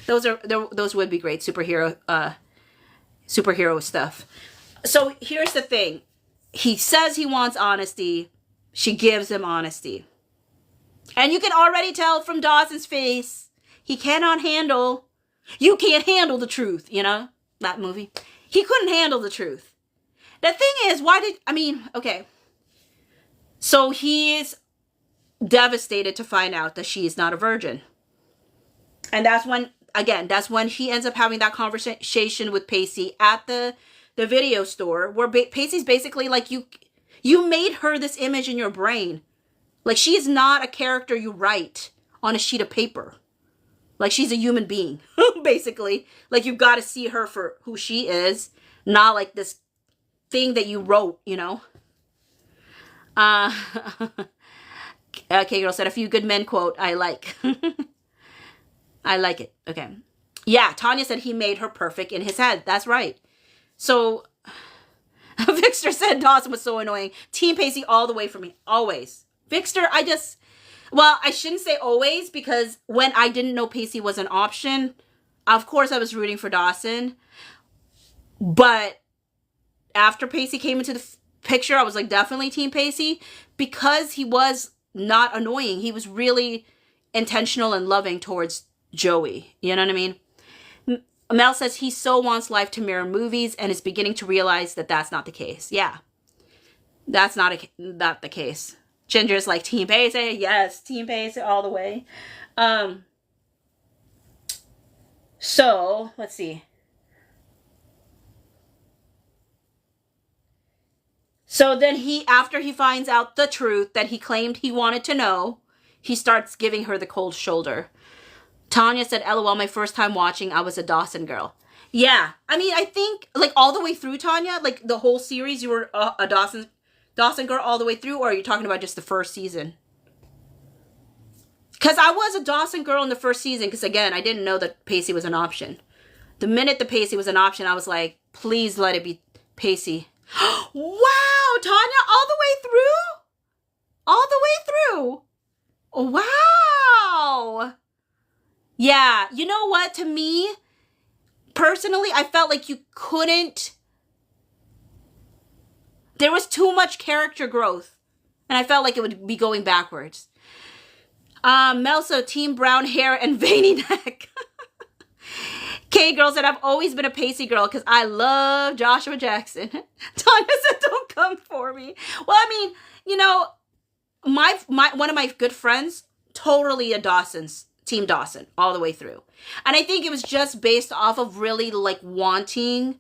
Those would be great superhero stuff. So here's the thing. He says he wants honesty. She gives him honesty. And you can already tell from Dawson's face, he cannot handle, you can't handle the truth, you know, that movie. He couldn't handle the truth. The thing is, okay. So he's devastated to find out that she is not a virgin. And that's when he ends up having that conversation with Pacey at the video store, where Pacey's basically like, you made her this image in your brain. Like, she is not a character you write on a sheet of paper. Like, she's a human being, basically. Like, you've got to see her for who she is, not like this thing that you wrote, you know? Okay, girl said, a few good men quote, I like. I like it. Okay. Yeah, Tanya said he made her perfect in his head. That's right. So, Vixter said Dawson was so annoying. Team Pacey all the way for me. Always. Vixter, I shouldn't say always, because when I didn't know Pacey was an option, of course I was rooting for Dawson. But after Pacey came into the picture, I was like, definitely Team Pacey, because he was not annoying. He was really intentional and loving towards Joey. You know what I mean? Mel says he so wants life to mirror movies and is beginning to realize that that's not the case. Yeah. That's not the case. Ginger's like, Team Pacey. Yes, Team Pacey all the way. So, let's see. So then after he finds out the truth that he claimed he wanted to know, he starts giving her the cold shoulder. Tanya said, LOL, my first time watching, I was a Dawson girl. Yeah. I mean, I think, like, all the way through, Tanya, like, the whole series, you were a Dawson girl all the way through, or are you talking about just the first season? Because I was a Dawson girl in the first season, because, again, I didn't know that Pacey was an option. The minute the Pacey was an option, I was like, please let it be Pacey. Wow, Tanya, all the way through? All the way through. Wow. Yeah, you know what? To me, personally, I felt like you couldn't. There was too much character growth. And I felt like it would be going backwards. Melso, team brown hair and veiny neck. K-Girl said, I've always been a Pacey girl because I love Joshua Jackson. Tanya said, don't come for me. Well, I mean, you know, one of my good friends, totally a Team Dawson, all the way through. And I think it was just based off of really, like, wanting,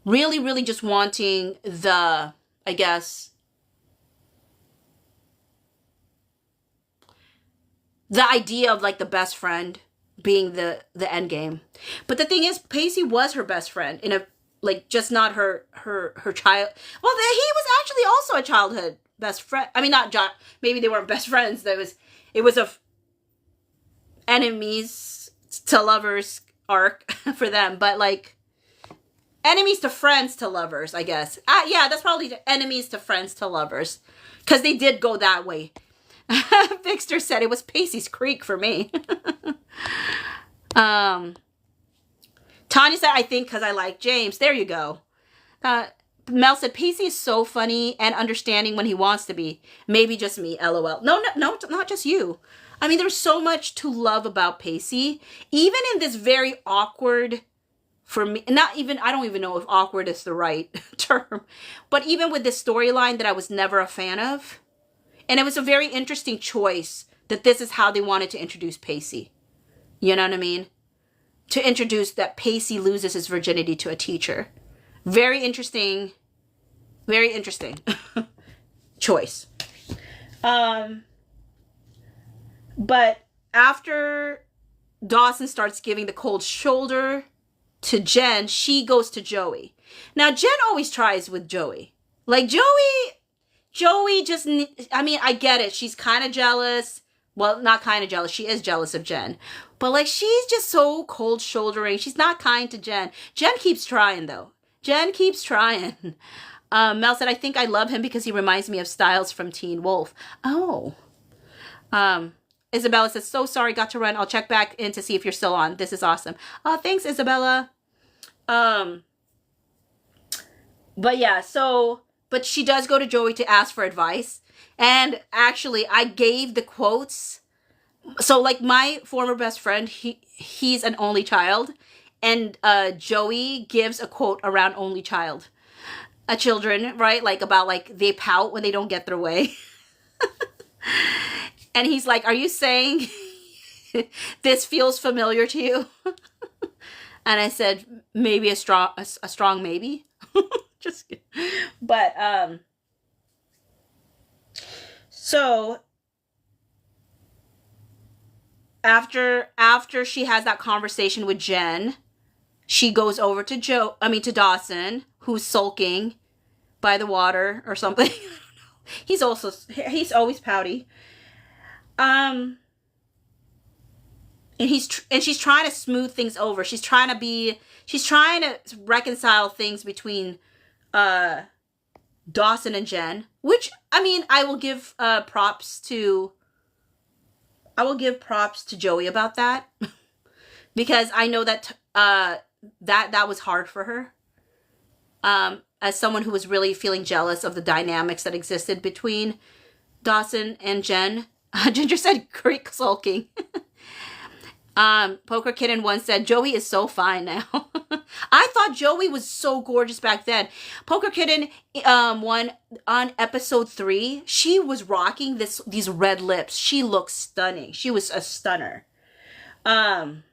really just wanting the, I guess, the idea of, like, the best friend being the end game. But the thing is, Pacey was her best friend in a, like, just not her child. Well, he was actually also a childhood best friend. I mean, maybe they weren't best friends. It was a enemies to lovers arc for them, but, like, enemies to friends to lovers, I guess. Yeah, that's probably the enemies to friends to lovers, because they did go that way. Vixter said it was Pacey's Creek for me. Tanya said, I think because I like James. There you go. Mel said, Pacey is so funny and understanding when he wants to be. Maybe just me, LOL. No, not just you. I mean, there's so much to love about Pacey. Even in this very awkward, for me, I don't even know if awkward is the right term, but even with this storyline that I was never a fan of. And it was a very interesting choice that this is how they wanted to introduce Pacey. You know what I mean? To introduce that Pacey loses his virginity to a teacher. Very interesting choice. But after Dawson starts giving the cold shoulder to Jen, she goes to Joey. Now, Jen always tries with Joey. Like, Joey just, I mean, I get it. She's kind of jealous. Well, not kind of jealous. She is jealous of Jen. But, like, she's just so cold shouldering. She's not kind to Jen. Jen keeps trying, though. Jen keeps trying. Mel said, I think I love him because he reminds me of Styles from Teen Wolf. Oh. Isabella says, so sorry, got to run. I'll check back in to see if you're still on. This is awesome. Thanks, Isabella. But yeah, but she does go to Joey to ask for advice. And actually, I gave the quotes. So like my former best friend, he's an only child. And Joey gives a quote around only child. Children, right? Like about like they pout when they don't get their way. And he's like, are you saying this feels familiar to you? And I said, maybe a strong maybe. Just kidding. But so after she has that conversation with Jen, she goes over to to Dawson, who's sulking by the water or something. I don't know. He's always pouty. And she's trying to smooth things over. She's trying to reconcile things between Dawson and Jen, which I mean, I will give props to Joey about that. Because I know that that was hard for her. As someone who was really feeling jealous of the dynamics that existed between Dawson and Jen. Ginger said, "Creek sulking." Poker Kitten once said, "Joey is so fine now." I thought Joey was so gorgeous back then. Poker Kitten, on episode 3, she was rocking these red lips. She looked stunning. She was a stunner. There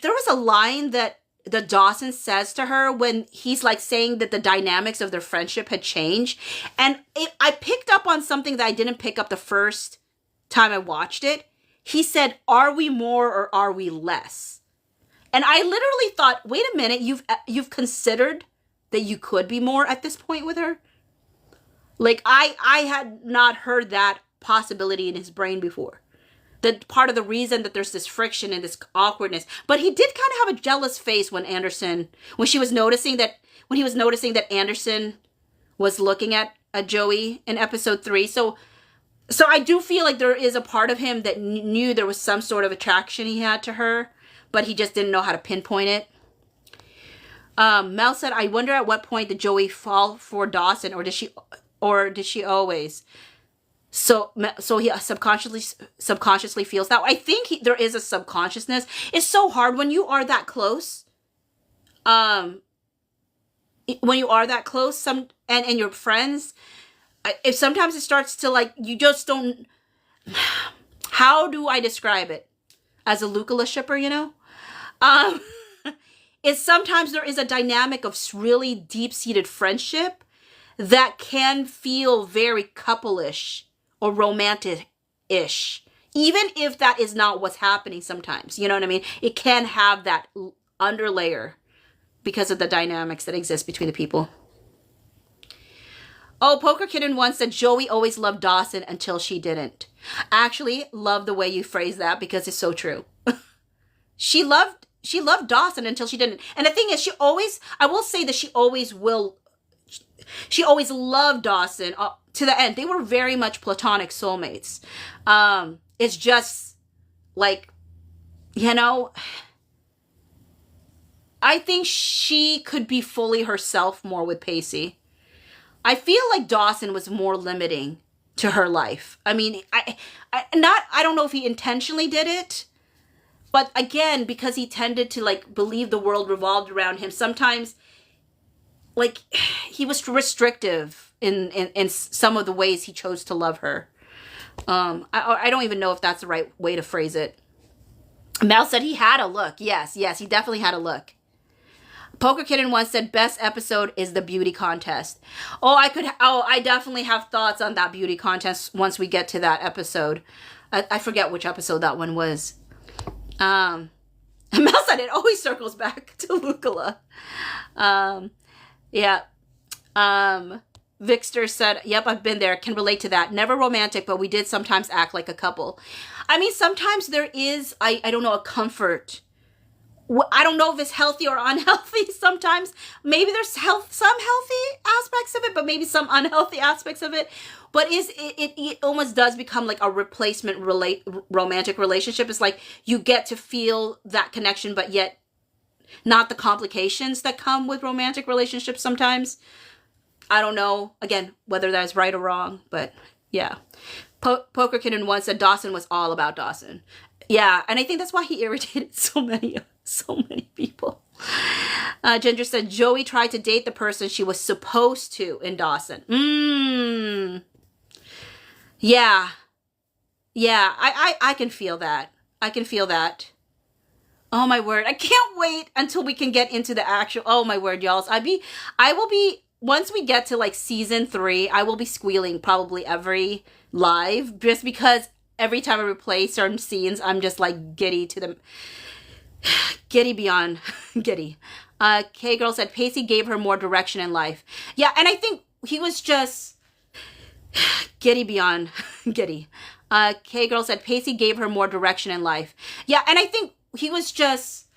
was a line that Dawson says to her when he's like saying that the dynamics of their friendship had changed. And I picked up on something that I didn't pick up the first time I watched it. He said, "Are we more or are we less?" And I literally thought, wait a minute, you've considered that you could be more at this point with her? Like I had not heard that possibility in his brain before. That part of the reason that there's this friction and this awkwardness. But he did kind of have a jealous face when he was noticing that Anderson was looking at Joey in episode 3. So I do feel like there is a part of him that knew there was some sort of attraction he had to her, but he just didn't know how to pinpoint it. Mel said, "I wonder at what point did Joey fall for Dawson, or did she always?" So he subconsciously feels that. I think there is a subconsciousness. It's so hard when you are that close. And you're friends, if sometimes it starts to like, you just don't. How do I describe it? As a Lucala shipper, you know, is sometimes there is a dynamic of really deep-seated friendship that can feel very couple-ish or romantic-ish, even if that is not what's happening sometimes. You know what I mean? It can have that underlayer because of the dynamics that exist between the people. Oh, Poker Kitten once said, "Joey always loved Dawson until she didn't." Actually, love the way you phrase that because it's so true. She loved Dawson until she didn't. And the thing is, I will say that she always loved Dawson to the end. They were very much platonic soulmates. It's just like, you know, I think she could be fully herself more with Pacey. I feel like Dawson was more limiting to her life. I mean, I don't know if he intentionally did it, but again, because he tended to like believe the world revolved around him, sometimes like he was restrictive in some of the ways he chose to love her. I don't even know if that's the right way to phrase it. Mel said he had a look. Yes, he definitely had a look. Poker Kitten once said, "Best episode is the beauty contest." I definitely have thoughts on that beauty contest once we get to that episode. I forget which episode that one was. Mel said it always circles back to Lucala. Yeah. Victor said, yep, I've been there. Can relate to that. Never romantic, but we did sometimes act like a couple. I mean, sometimes there is, I don't know, a comfort. I don't know if it's healthy or unhealthy sometimes. Maybe there's some healthy aspects of it, but maybe some unhealthy aspects of it. But it almost does become like a replacement romantic relationship. It's like you get to feel that connection, but yet not the complications that come with romantic relationships sometimes. I don't know, again, whether that's right or wrong, but yeah. Poker Kitten once said Dawson was all about Dawson. Yeah, and I think that's why he irritated so many people. Ginger said Joey tried to date the person she was supposed to in Dawson. Yeah. Yeah, I can feel that. I can feel that. Oh my word. I can't wait until we can get into the actual, oh my word, y'all. I will be, once we get to like season 3, I will be squealing probably every live, just because every time I replay certain scenes, I'm just like giddy beyond giddy. K-Girl said Pacey gave her more direction in life. Yeah, and I think he was just giddy beyond giddy. K-Girl said Pacey gave her more direction in life. Yeah, and I think he was just,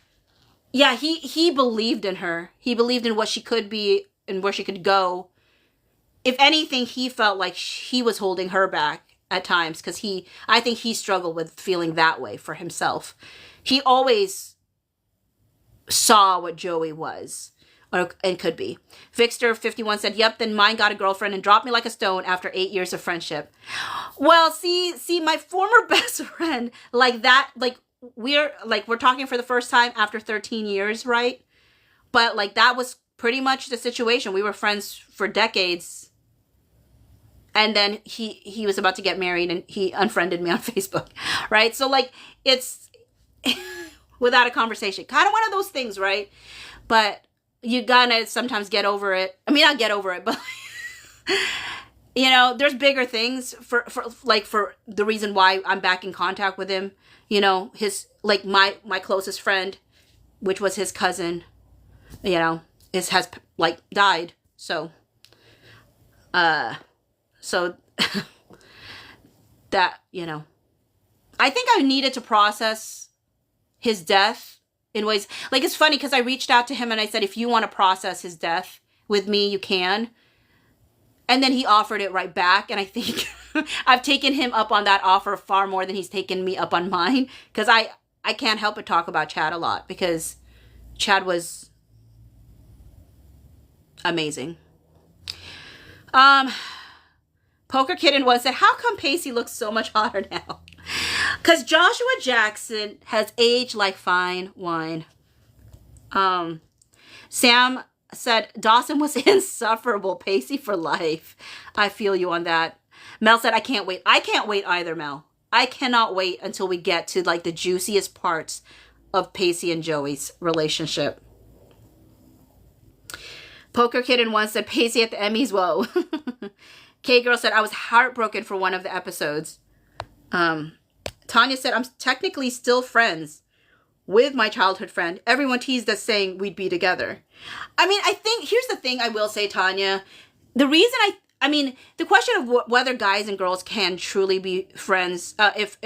yeah, he believed in her. He believed in what she could be and where she could go. If anything, he felt like he was holding her back at times, because I think he struggled with feeling that way for himself. He always saw what Joey was and could be. Victor51 said, yep, then mine got a girlfriend and dropped me like a stone after 8 years of friendship. Well, see, my former best friend, like that, like we're talking for the first time after 13 years, right? But like that was pretty much the situation. We were friends for decades. And then he was about to get married and he unfriended me on Facebook, right? So like it's without a conversation, kind of one of those things, right? But you gotta sometimes get over it. I mean, not get over it, but you know, there's bigger things for the reason why I'm back in contact with him. You know, his, like my closest friend, which was his cousin, you know, has like died. So that, you know, I think I needed to process his death in ways, like, it's funny because I reached out to him and I said, if you want to process his death with me, you can. And then he offered it right back. And I think I've taken him up on that offer far more than he's taken me up on mine. Because I can't help but talk about Chad a lot, because Chad was amazing. Poker Kitten once said, how come Pacey looks so much hotter now? Because Joshua Jackson has aged like fine wine. Sam said, Dawson was insufferable. Pacey for life. I feel you on that. Mel said, I can't wait. I can't wait either, Mel. I cannot wait until we get to like the juiciest parts of Pacey and Joey's relationship. Poker Kitten once said, Pacey at the Emmys, whoa. K-Girl said, I was heartbroken for one of the episodes. Tanya said, I'm technically still friends with my childhood friend. Everyone teased us saying we'd be together. I mean, I think, here's the thing I will say, Tanya. The reason I mean, the question of whether guys and girls can truly be friends, if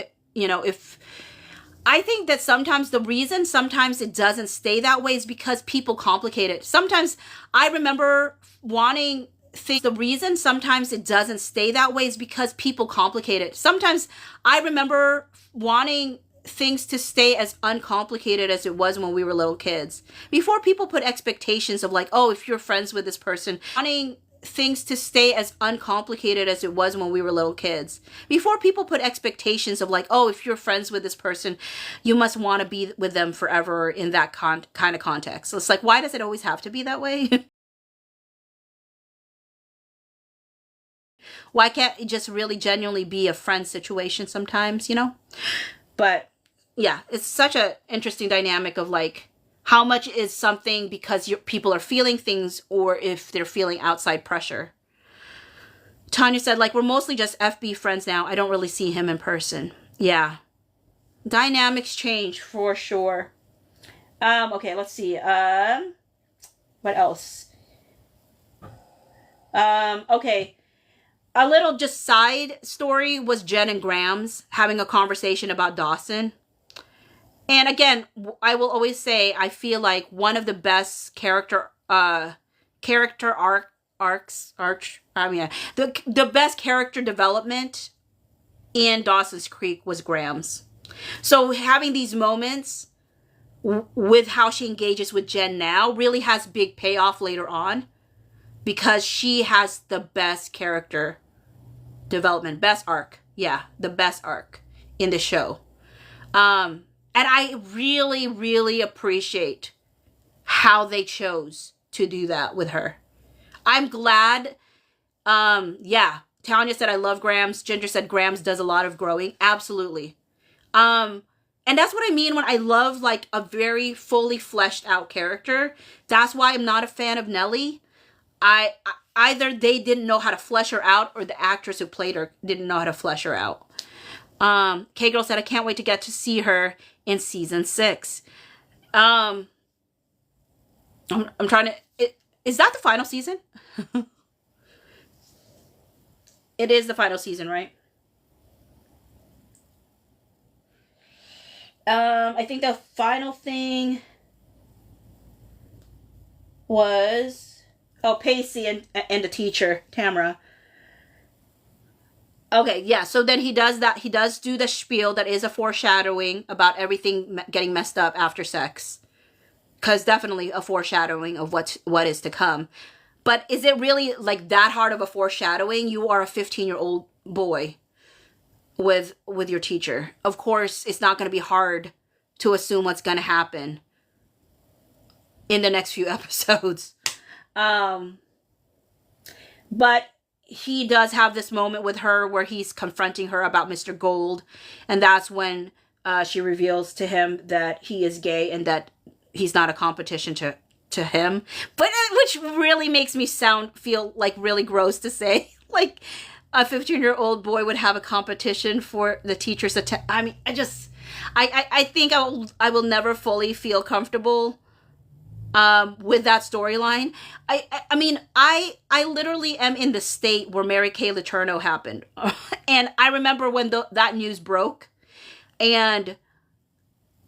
I think that sometimes the reason sometimes it doesn't stay that way is because people complicate it. Sometimes I remember wanting things. The reason sometimes it doesn't stay that way is because people complicate it. Sometimes I remember wanting things to stay as uncomplicated as it was when we were little kids. Before people put expectations of like, oh, if you're friends with this person, wanting things to stay as uncomplicated as it was when we were little kids. Before people put expectations of like, oh, if you're friends with this person, you must want to be with them forever in that kind of context. So it's like, why does it always have to be that way? Why can't it just really genuinely be a friend situation sometimes, you know? But yeah, it's such an interesting dynamic of like, how much is something because people are feeling things or if they're feeling outside pressure. Tanya said, like, we're mostly just FB friends now. I don't really see him in person. Yeah. Dynamics change for sure. Okay, let's see. What else? Okay. A little just side story was Jen and Grams having a conversation about Dawson. And again, I will always say I feel like one of the best character the best character development in Dawson's Creek was Grams. So having these moments with how she engages with Jen now really has big payoff later on, because she has the best character development, best arc. Yeah, the best arc in the show. And I really, really appreciate how they chose to do that with her. I'm glad. Yeah, Tanya said, I love Grams. Ginger said Grams does a lot of growing. Absolutely. And that's what I mean when I love like a very fully fleshed out character. That's why I'm not a fan of Nellie. Either they didn't know how to flesh her out, or the actress who played her didn't know how to flesh her out. K-Girl said, I can't wait to get to see her in season 6. I'm trying to... Is that the final season? It is the final season, right? I think the final thing was... Oh, Pacey and the teacher, Tamara. Okay, yeah, so then he does that. He does do the spiel that is a foreshadowing about everything getting messed up after sex. Because definitely a foreshadowing of what is to come. But is it really like that hard of a foreshadowing? You are a 15-year-old boy with your teacher. Of course, it's not going to be hard to assume what's going to happen in the next few episodes. But he does have this moment with her where he's confronting her about Mr. Gold. And that's when she reveals to him that he is gay and that he's not a competition to him. But which really makes me feel like really gross to say. Like a 15-year-old boy would have a competition for the teacher's attention. I mean, I think I will never fully feel comfortable with that storyline. I mean, I literally am in the state where Mary Kay Letourneau happened. And I remember when that news broke, and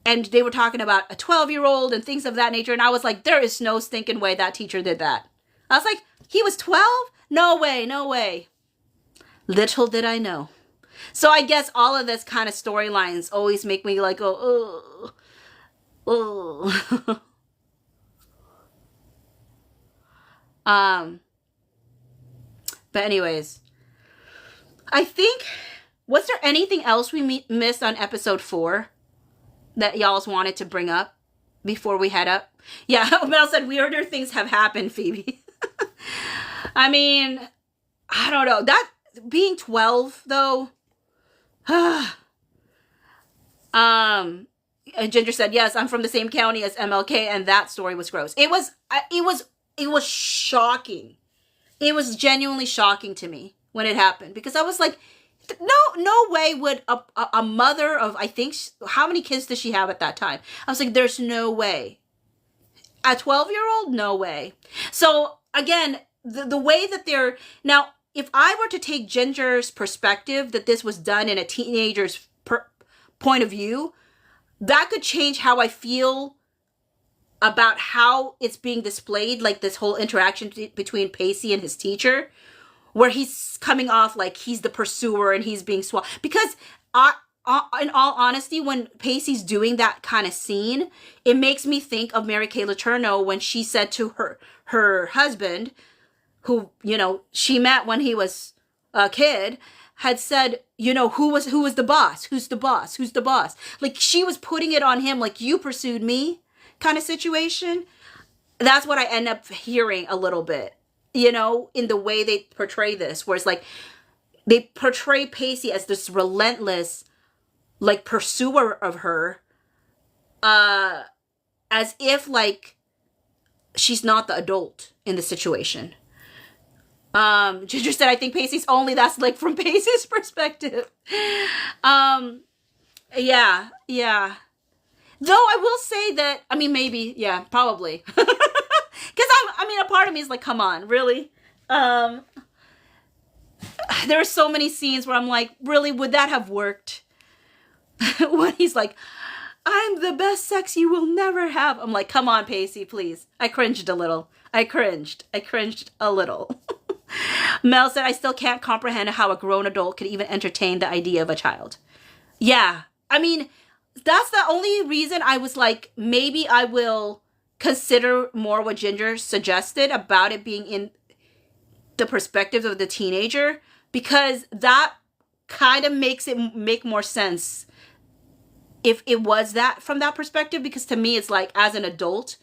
they were talking about a 12-year-old and things of that nature. And I was like, there is no stinking way that teacher did that. I was like, he was 12? No way, no way. Little did I know. So I guess all of this kind of storylines always make me like, oh, oh. But anyways, I think, was there anything else we missed on episode 4 that y'all wanted to bring up before we head up? Yeah, Mel said weirder things have happened, Phoebe. I mean, I don't know. That being 12 though. Ginger said, yes, I'm from the same county as MLK, and that story was gross. It was shocking. It was genuinely shocking to me when it happened, because I was like, no way would a mother of, I think, how many kids does she have at that time? I was like, there's no way. A 12-year-old? No way. So again, the way that they're, now, if I were to take Ginger's perspective that this was done in a teenager's point of view, that could change how I feel about how it's being displayed, like this whole interaction between Pacey and his teacher, where he's coming off like he's the pursuer and he's being because in all honesty, when Pacey's doing that kind of scene, it makes me think of Mary Kay Letourneau when she said to her husband, who, you know, she met when he was a kid, had said, you know, who was the boss? Who's the boss? Who's the boss? Like, she was putting it on him, like, you pursued me kind of situation. That's what I end up hearing a little bit, you know, in the way they portray this, where it's like they portray Pacey as this relentless, like, pursuer of her, as if like she's not the adult in the situation. Ginger said, I think Pacey's only that's like from Pacey's perspective. Yeah. Though I will say that, I mean, maybe, yeah, probably. Because I mean, a part of me is like, come on, really? um, there are so many scenes where I'm like, really, would that have worked? When he's like, I'm the best sex you will never have. I'm like, come on, Pacey, please. I cringed a little. I cringed a little. Mel said, I still can't comprehend how a grown adult could even entertain the idea of a child. Yeah. I mean, that's the only reason I was like, maybe I will consider more what Ginger suggested about it being in the perspective of the teenager, because that kind of makes it make more sense if it was that from that perspective, because to me it's like, as an adult,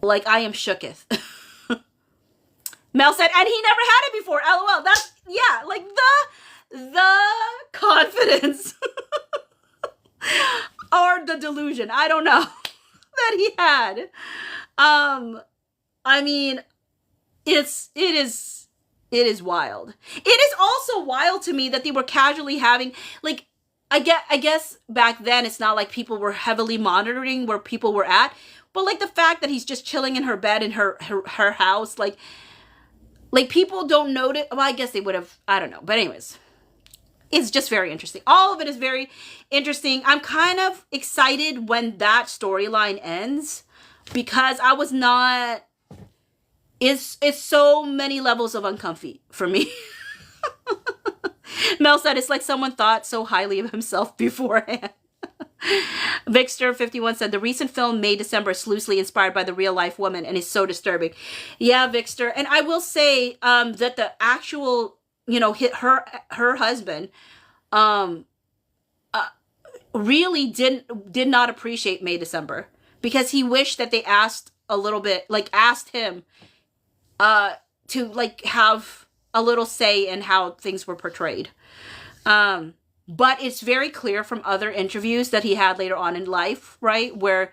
like, I am shooketh. Mel said, and he never had it before. LOL. That's, yeah, like the confidence or the delusion, I don't know, that he had. I mean, it is wild. It is also wild to me that they were casually having, like, I guess back then it's not like people were heavily monitoring where people were at, but like the fact that he's just chilling in her bed in her house, like people don't notice. Well, I guess they would have, I don't know. But anyways, it's just very interesting. All of it is very interesting. I'm kind of excited when that storyline ends, because I was not, it's so many levels of uncomfy for me. Mel said, it's like someone thought so highly of himself beforehand. Vixter51 said, the recent film May December is loosely inspired by the real life woman and is so disturbing. Yeah, Vixter. And I will say that the actual, her husband really did not appreciate May December, because he wished that they asked a little bit, like asked him to like have a little say in how things were portrayed. But it's very clear from other interviews that he had later on in life, right, where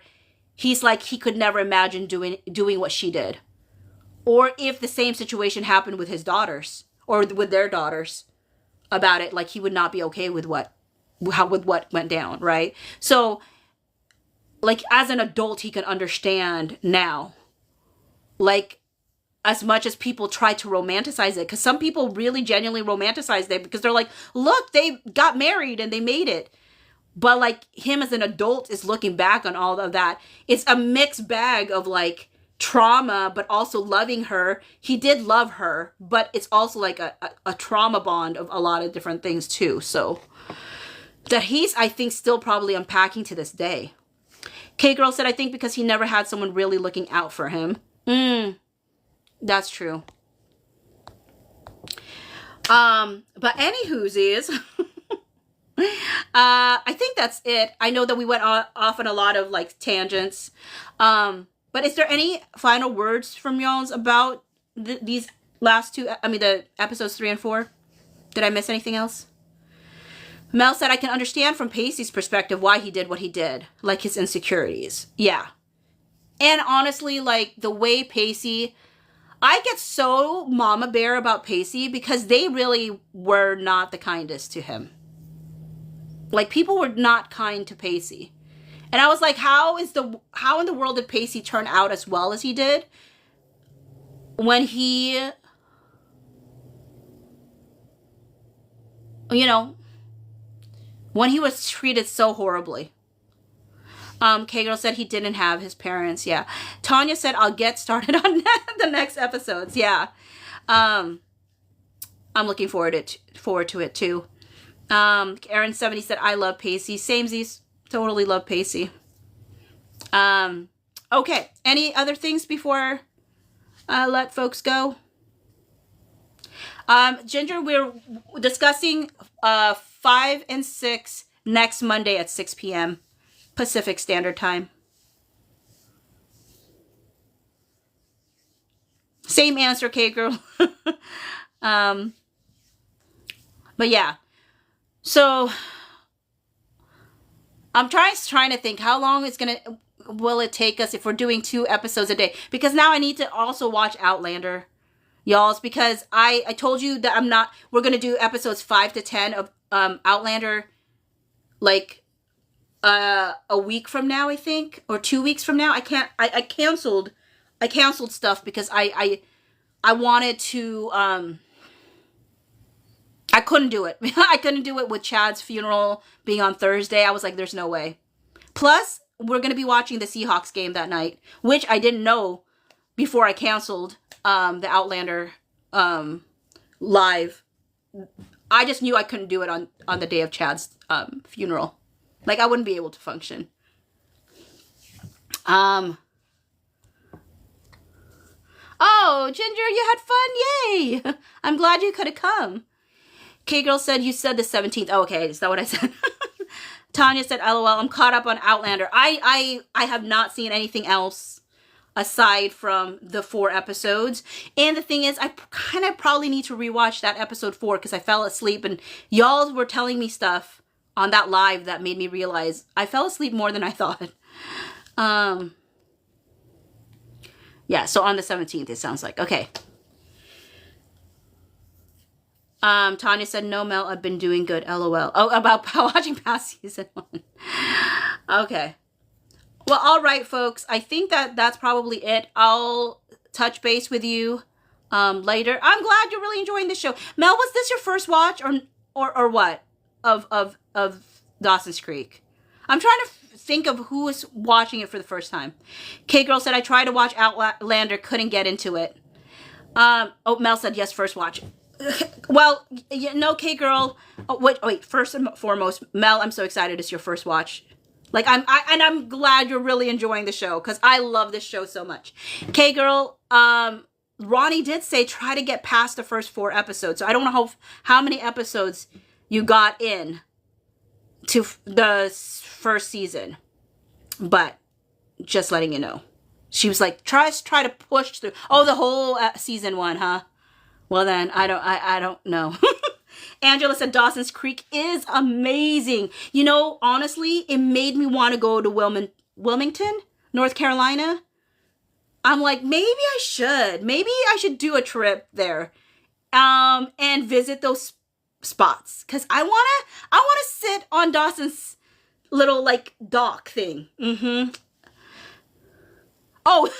he's like, he could never imagine doing what she did. Or if the same situation happened with his daughters or with their daughters about it, like he would not be okay with what went down, right? So like as an adult, he can understand now, like, as much as people try to romanticize it, because some people really genuinely romanticize it because they're like, look, they got married and they made it. But like him as an adult is looking back on all of that. It's a mixed bag of like trauma, but also loving her. He did love her, but it's also like a trauma bond of a lot of different things too. So that he's, I think, still probably unpacking to this day. K-Girl said, I think because he never had someone really looking out for him. That's true. But anywho's I think that's it. I know that we went off on a lot of like tangents. But is there any final words from y'all's about these last two, the episodes 3 and 4? Did I miss anything else? Mel said, I can understand from Pacey's perspective why he did what he did, like his insecurities. Yeah. And honestly, like the way Pacey, I get so mama bear about Pacey because they really were not the kindest to him. Like people were not kind to Pacey. And I was like, how in the world did Pacey turn out as well as he did when he, when he was treated so horribly? K-Girl said he didn't have his parents. Yeah. Tanya said, I'll get started on the next episodes. Yeah. I'm looking forward to it too. Aaron70 said, I love Pacey. Samesies. Totally love Pacey. Okay. Any other things before I let folks go? Ginger, we're discussing 5 and 6 next Monday at 6 p.m. Pacific Standard Time. Same answer, K-Girl. But yeah. So I'm trying to think how long will it take us if we're doing 2 episodes a day? Because now I need to also watch Outlander, y'all, because I told you that we're going to do episodes 5 to 10 of Outlander like a week from now, I think, or 2 weeks from now. I canceled stuff because I I wanted to, I couldn't do it. I couldn't do it with Chad's funeral being on Thursday. I was like, there's no way. Plus, we're going to be watching the Seahawks game that night, which I didn't know before I canceled the Outlander live. I just knew I couldn't do it on the day of Chad's funeral. Like, I wouldn't be able to function. Oh, Ginger, you had fun. Yay. I'm glad you could have come. K-Girl said you said the 17th. Oh, okay. Is that what I said? Tanya said, LOL, I'm caught up on Outlander. I have not seen anything else aside from the 4 episodes. And the thing is, I kind of probably need to rewatch that episode 4 because I fell asleep and y'all were telling me stuff on that live that made me realize I fell asleep more than I thought. Yeah, so on the 17th, it sounds like. Okay. Tanya said, no, Mel, I've been doing good, LOL. Oh, about watching past season 1. Okay. Well, all right, folks. I think that's probably it. I'll touch base with you later. I'm glad you're really enjoying the show. Mel, was this your first watch or what of Dawson's Creek? I'm trying to think of who was watching it for the first time. K-Girl said, I tried to watch Outlander, couldn't get into it. Oh, Mel said, yes, first watch. Well, you know, K-Girl, wait, first and foremost, Mel, I'm so excited it's your first watch. Like, I'm glad you're really enjoying the show, because I love this show so much. K-Girl, Ronnie did say try to get past the first 4 episodes, so I don't know how many episodes you got in to the first season, but just letting you know. She was like, try to push through. Oh, the whole season 1, huh? Well then, I don't know. Angela said Dawson's Creek is amazing. You know, honestly, it made me want to go to Wilmington, North Carolina. I'm like, maybe I should. Maybe I should do a trip there, and visit those spots. Cause I wanna sit on Dawson's little like dock thing. Mm-hmm. Oh.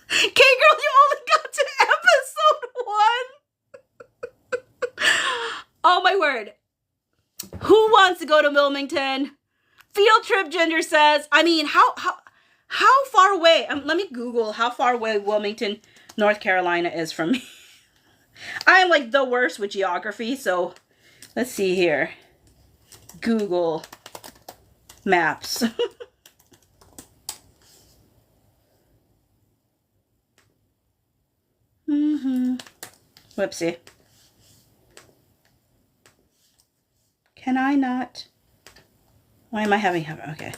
K-Girl, you only got to episode 1. Oh my word. Who wants to go to Wilmington? Field trip, Ginger says. I mean, how far away? Let me Google how far away Wilmington, North Carolina is from me. I'm like the worst with geography, so let's see here. Google Maps. Whoopsie. Can I not? Why am I having... Okay.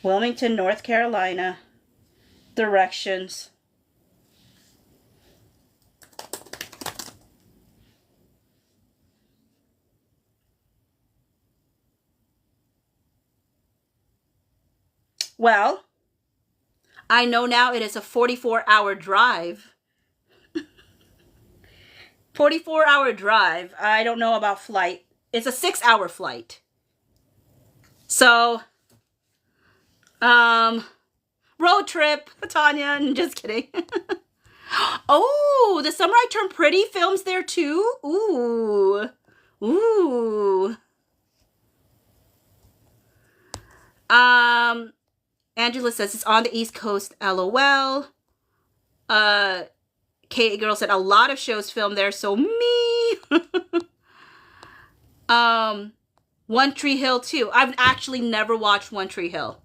Wilmington, North Carolina. Directions. Well, I know now it is a 44-hour drive. 44-hour drive. I don't know about flight. It's a 6-hour flight. So, road trip, Tanya. I'm just kidding. Oh, the Summer I Turned Pretty films there too. Ooh, ooh. Angela says it's on the East Coast. LOL. K-Girl said a lot of shows filmed there, so me. One Tree Hill too. I've actually never watched One Tree Hill.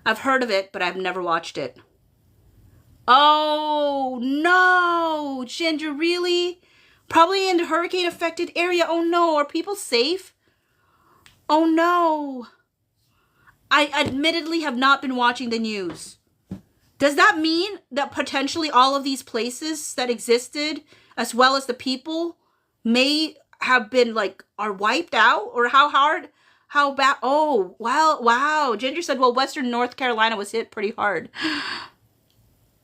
I've heard of it, but I've never watched it. Oh no, Ginger, really? Probably in the hurricane affected area. Oh no, are people safe? Oh no. I admittedly have not been watching the news. Does that mean that potentially all of these places that existed, as well as the people, may have been like, are wiped out? Or how bad? Oh, wow. Ginger said, well, Western North Carolina was hit pretty hard.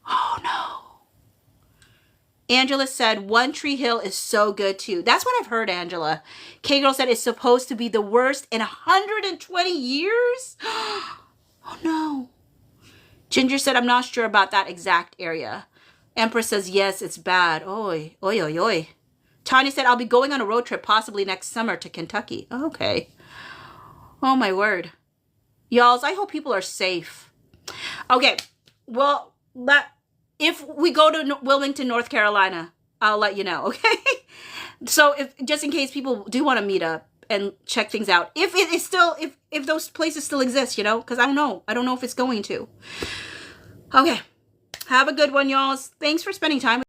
Oh no. Angela said, One Tree Hill is so good too. That's what I've heard, Angela. K-Girl said it's supposed to be the worst in 120 years. Oh no. Ginger said, I'm not sure about that exact area. Empress says, yes, it's bad. Oi, oi, oi, oi. Tanya said, I'll be going on a road trip possibly next summer to Kentucky. Okay. Oh, my word. Y'alls, I hope people are safe. Okay. Well, if we go to Wilmington, North Carolina, I'll let you know, okay? So just in case people do want to meet up and check things out. If it is still, if those places still exist, you know, because I don't know. I don't know if it's going to. Okay. Have a good one, y'all. Thanks for spending time with me.